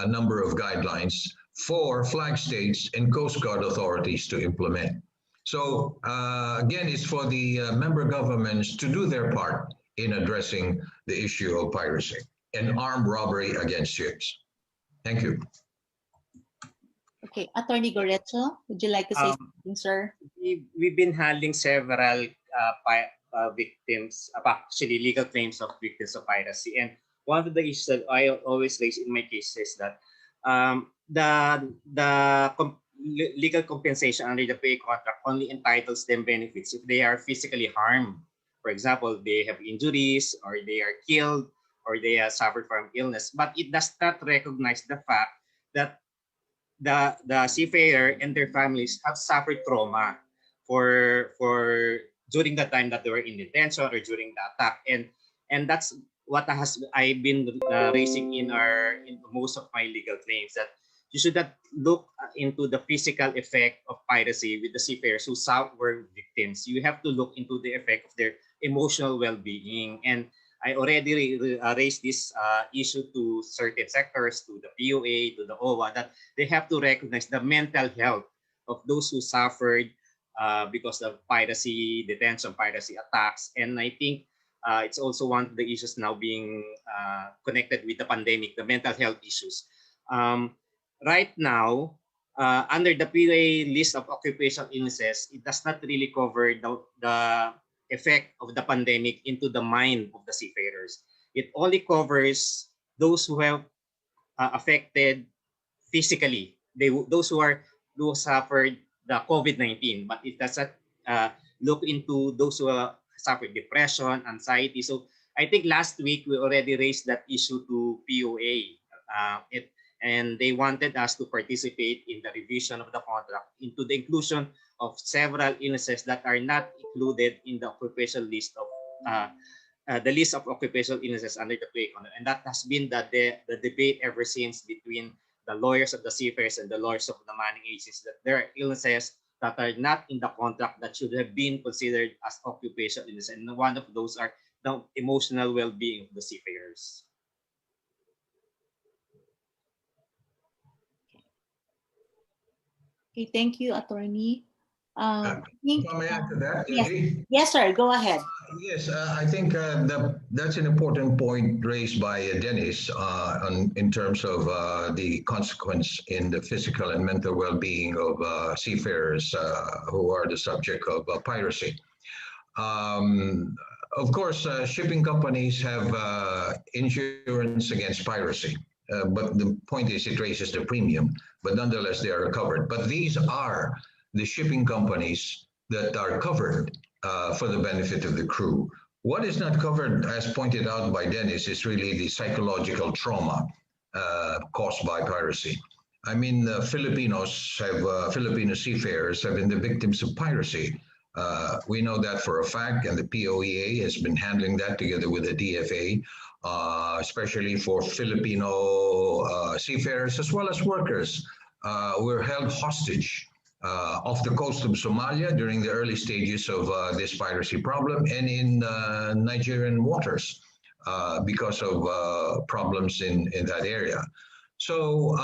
number of guidelines for flag states and Coast Guard authorities to implement. So again, it's for the member governments to do their part in addressing the issue of piracy and armed robbery against ships. Thank you. Okay, Attorney Gorecho, would you like to say something, sir? We've been handling several victims, actually legal claims of victims of piracy. And one of the issues that I always raise in my case is that legal compensation under the PA contract only entitles them benefits if they are physically harmed. For example, they have injuries, or they are killed, or they have suffered from illness. But it does not recognize the fact that the seafarer and their families have suffered trauma for during the time that they were in detention or during the attack. And that's what I've been raising in most of my legal claims, that you should not look into the physical effect of piracy with the seafarers who were victims. You have to look into the effect of their emotional well-being. And I already raised this issue to certain sectors, to the POA, to the OWA, that they have to recognize the mental health of those who suffered because of piracy, detention, piracy attacks. And I think it's also one of the issues now being connected with the pandemic, the mental health issues. Right now, under the POA list of occupational illnesses, it does not really cover the effect of the pandemic into the mind of the seafarers. It only covers those who have affected physically, those who suffered the COVID-19, but it doesn't look into those who suffered depression, anxiety. So I think last week we already raised that issue to POA. And they wanted us to participate in the revision of the contract into the inclusion of several illnesses that are not included in the occupational list of the list of occupational illnesses under the PA contract. And that has been the debate ever since between the lawyers of the seafarers and the lawyers of the manning agencies, that there are illnesses that are not in the contract that should have been considered as occupational illness. And one of those are the emotional well-being of the seafarers. Okay, thank you, Attorney. May I add to that? Yes, sir, go ahead. Yes, I think that's an important point raised by Dennis in terms of the consequence in the physical and mental well-being of seafarers who are the subject of piracy. Of course, shipping companies have insurance against piracy. But the point is it raises the premium, but nonetheless they are covered. But these are the shipping companies that are covered for the benefit of the crew. What is not covered, as pointed out by Dennis, is really the psychological trauma caused by piracy. I mean, Filipino seafarers have been the victims of piracy. We know that for a fact, and the POEA has been handling that together with the DFA. Especially for Filipino seafarers as well as workers, were held hostage off the coast of Somalia during the early stages of this piracy problem, and in Nigerian waters because of problems in that area. So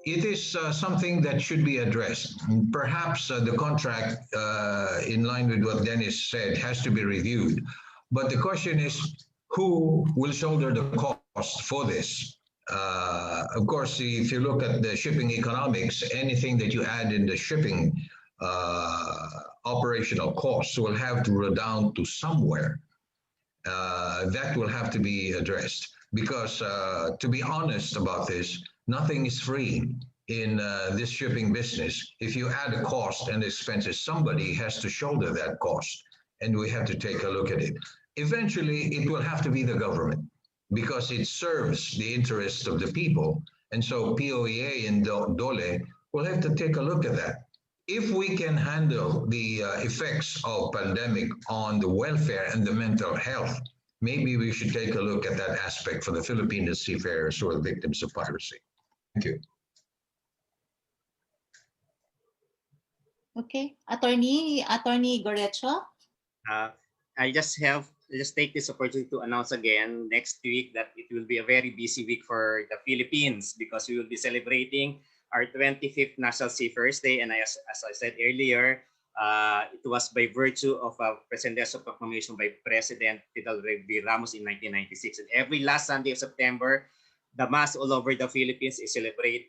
it is something that should be addressed. Perhaps the contract, in line with what Dennis said, has to be reviewed. But the question is, who will shoulder the cost for this? Of course, if you look at the shipping economics, anything that you add in the shipping operational costs will have to redound to somewhere. That will have to be addressed because, to be honest about this, nothing is free in this shipping business, if you add a cost and expenses, somebody has to shoulder that cost, and we have to take a look at it. Eventually, it will have to be the government because it serves the interests of the people. And so POEA and DOLE will have to take a look at that. If we can handle the effects of pandemic on the welfare and the mental health, maybe we should take a look at that aspect for the Filipino seafarers who are victims of piracy. Thank you. Okay, Attorney Gorecho. I just take this opportunity to announce again next week that it will be a very busy week for the Philippines because we will be celebrating our 25th National Seafarers Day. And as I said earlier, it was by virtue of a presidential proclamation by President Fidel V. Ramos in 1996. And every last Sunday of September, the mass all over the Philippines is celebrated,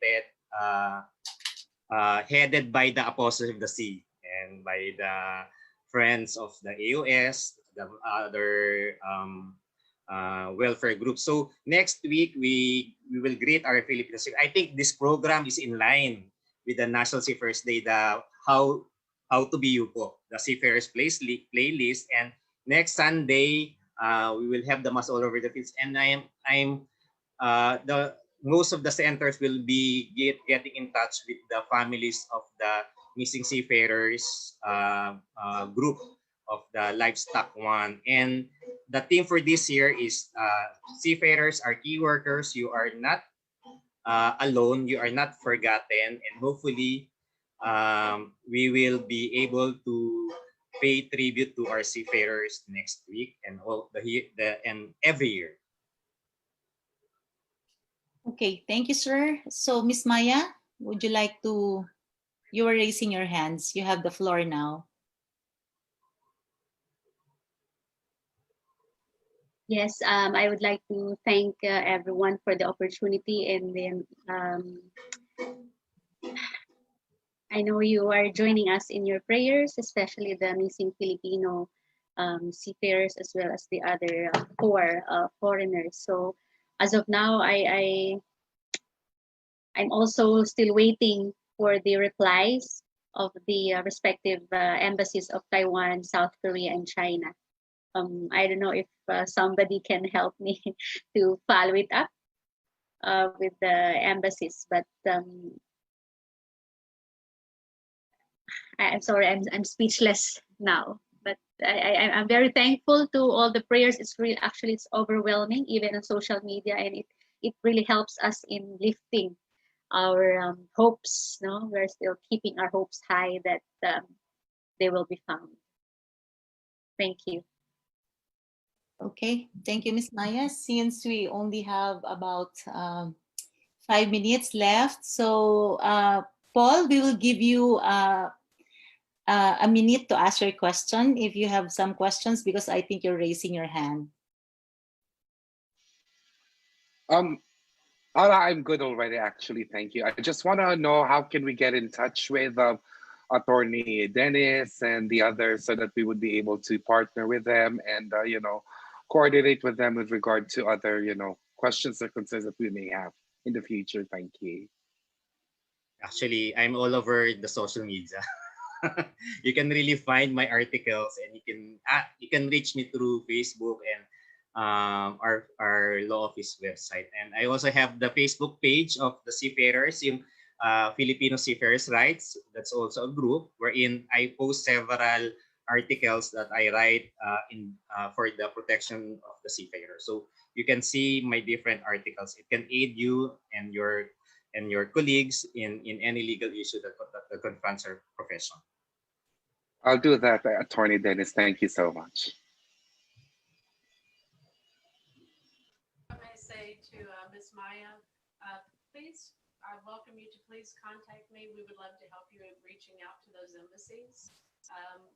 headed by the Apostles of the Sea and by the Friends of the AOS, the other welfare groups. So next week, we will greet our Filipinos. I think this program is in line with the National Seafarers Day, the How to Be You po, the Seafarers playlist. And next Sunday, we will have the mass all over the fields. And most of the centers will be getting in touch with the families of the missing seafarers group of the livestock one. And the theme for this year is seafarers are key workers. You are not alone. You are not forgotten. And hopefully we will be able to pay tribute to our seafarers next week and and every year. Okay, thank you, sir. So, Miss Maya, would you like to? You were raising your hands. You have the floor now. Yes, I would like to thank everyone for the opportunity, and then I know you are joining us in your prayers, especially the missing Filipino seafarers as well as the other four foreigners. So as of now, I'm also still waiting for the replies of the respective embassies of Taiwan, South Korea, and China. I don't know if somebody can help me to follow it up with the embassies, but I'm sorry, I'm speechless now. But I'm very thankful to all the prayers. It's really actually it's overwhelming, even on social media, and it really helps us in lifting our hopes. No, we're still keeping our hopes high that they will be found. Thank you. Okay, thank you, Miss Maya. Since we only have about 5 minutes left, so Paul, we will give you a minute to ask your question if you have some questions, because I think you're raising your hand. I'm good already, actually. Thank you. I just want to know how can we get in touch with Attorney Dennis and the others so that we would be able to partner with them and, coordinate with them with regard to other, questions or concerns that we may have in the future. Thank you. Actually, I'm all over the social media. You can really find my articles, and you can reach me through Facebook and our law office website. And I also have the Facebook page of the Seafarers, in Filipino Seafarers Rights. That's also a group wherein I post several articles that I write for the protection of the seafarer. So you can see my different articles. It can aid you and your colleagues in any legal issue that confronts our profession. I'll do that, Attorney Dennis. Thank you so much. I may say to Ms. Maya, please, I welcome you to please contact me. We would love to help you in reaching out to those embassies.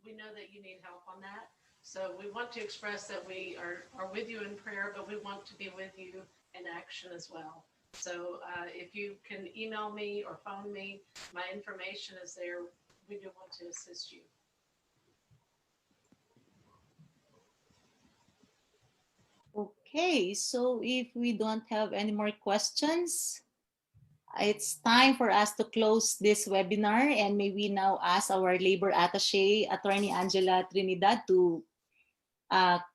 We know that you need help on that. So we want to express that we are with you in prayer, but we want to be with you in action as well. So if you can email me or phone me, my information is there. We do want to assist you. Okay, so if we don't have any more questions, it's time for us to close this webinar, and may we now ask our labor attaché, Attorney Angela Trinidad, to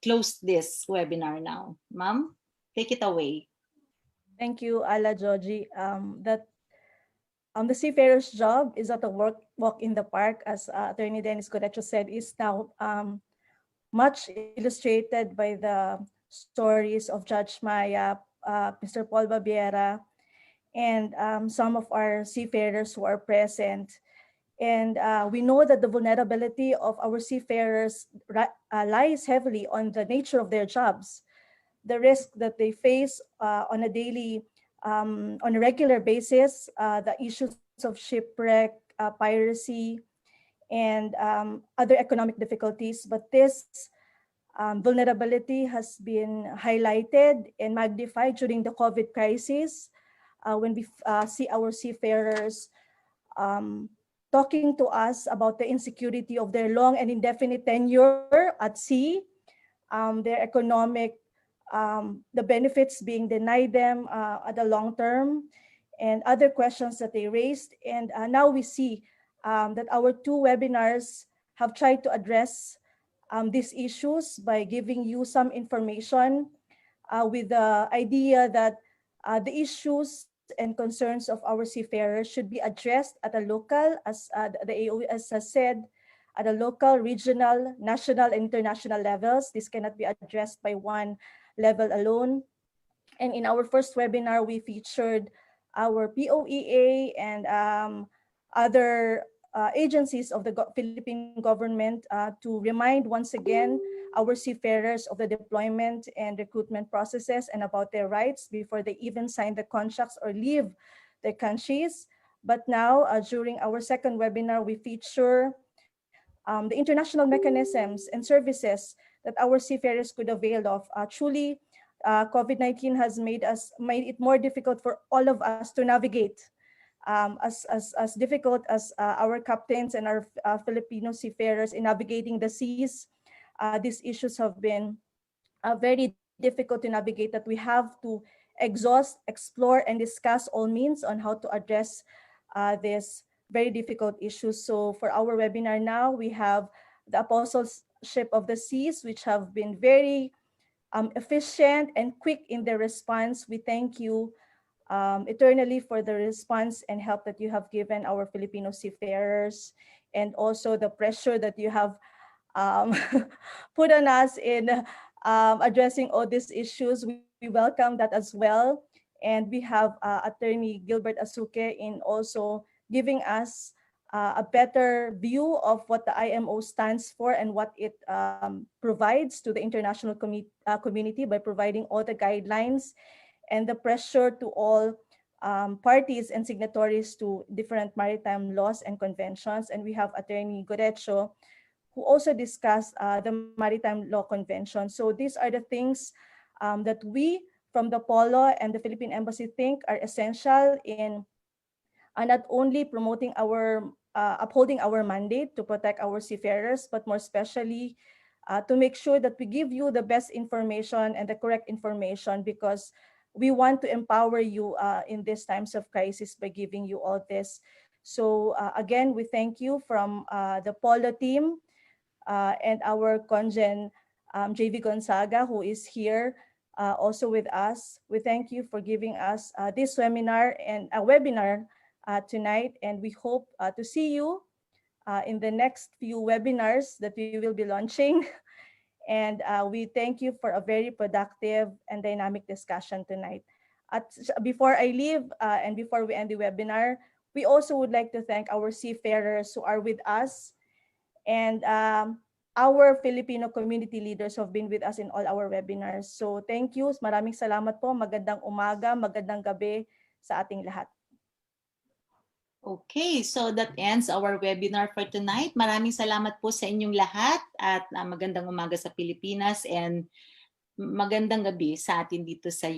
close this webinar now. Ma'am, take it away. Thank you, Ala Joji. The seafarer's job is not a walk in the park, as Attorney Dennis Correcho said, is now much illustrated by the stories of Judge Maya, Mr. Paul Babiera, and some of our seafarers who are present. And we know that the vulnerability of our seafarers lies heavily on the nature of their jobs, the risk that they face on a regular basis, the issues of shipwreck, piracy, and other economic difficulties. But this vulnerability has been highlighted and magnified during the COVID crisis when we see our seafarers talking to us about the insecurity of their long and indefinite tenure at sea, their economic, the benefits being denied them at the long term, and other questions that they raised. And now we see that our two webinars have tried to address these issues by giving you some information with the idea that the issues and concerns of our seafarers should be addressed at a local, as the AOS has said, at a local, regional, national, and international levels. This cannot be addressed by one level alone. And in our first webinar, we featured our POEA and other agencies of the Philippine government to remind once again our seafarers of the deployment and recruitment processes and about their rights before they even sign the contracts or leave their countries. But now, during our second webinar, we feature the international mechanisms and services that our seafarers could avail of. Truly, COVID-19 has made it more difficult for all of us to navigate. As difficult as our captains and our Filipino seafarers in navigating the seas, these issues have been very difficult to navigate, that we have to exhaust, explore, and discuss all means on how to address this very difficult issues. So for our webinar now, we have the Apostleship of the Seas, which have been very efficient and quick in their response. We thank you eternally for the response and help that you have given our Filipino seafarers, and also the pressure that you have put on us in addressing all these issues. We welcome that as well. And we have Attorney Gilbert Asuque in also giving us a better view of what the IMO stands for and what it provides to the international community by providing all the guidelines and the pressure to all parties and signatories to different maritime laws and conventions. And we have Attorney Gorecho, who also discussed the Maritime Law Convention. So these are the things that we from the Polo and the Philippine Embassy think are essential in not only promoting our, upholding our mandate to protect our seafarers, but more especially to make sure that we give you the best information and the correct information, because we want to empower you in these times of crisis by giving you all this. So again, we thank you from the Polo team and our congen JV Gonzaga, who is here also with us. We thank you for giving us this webinar and a webinar tonight, and we hope to see you in the next few webinars that we will be launching. And we thank you for a very productive and dynamic discussion tonight. Before I leave and before we end the webinar, we also would like to thank our seafarers who are with us, and our Filipino community leaders who have been with us in all our webinars. So thank you. Maraming salamat po. Magandang umaga, magandang gabi sa ating lahat. Okay, so that ends our webinar for tonight. Maraming salamat po sa inyong lahat, at magandang umaga sa Pilipinas and magandang gabi sa atin dito sa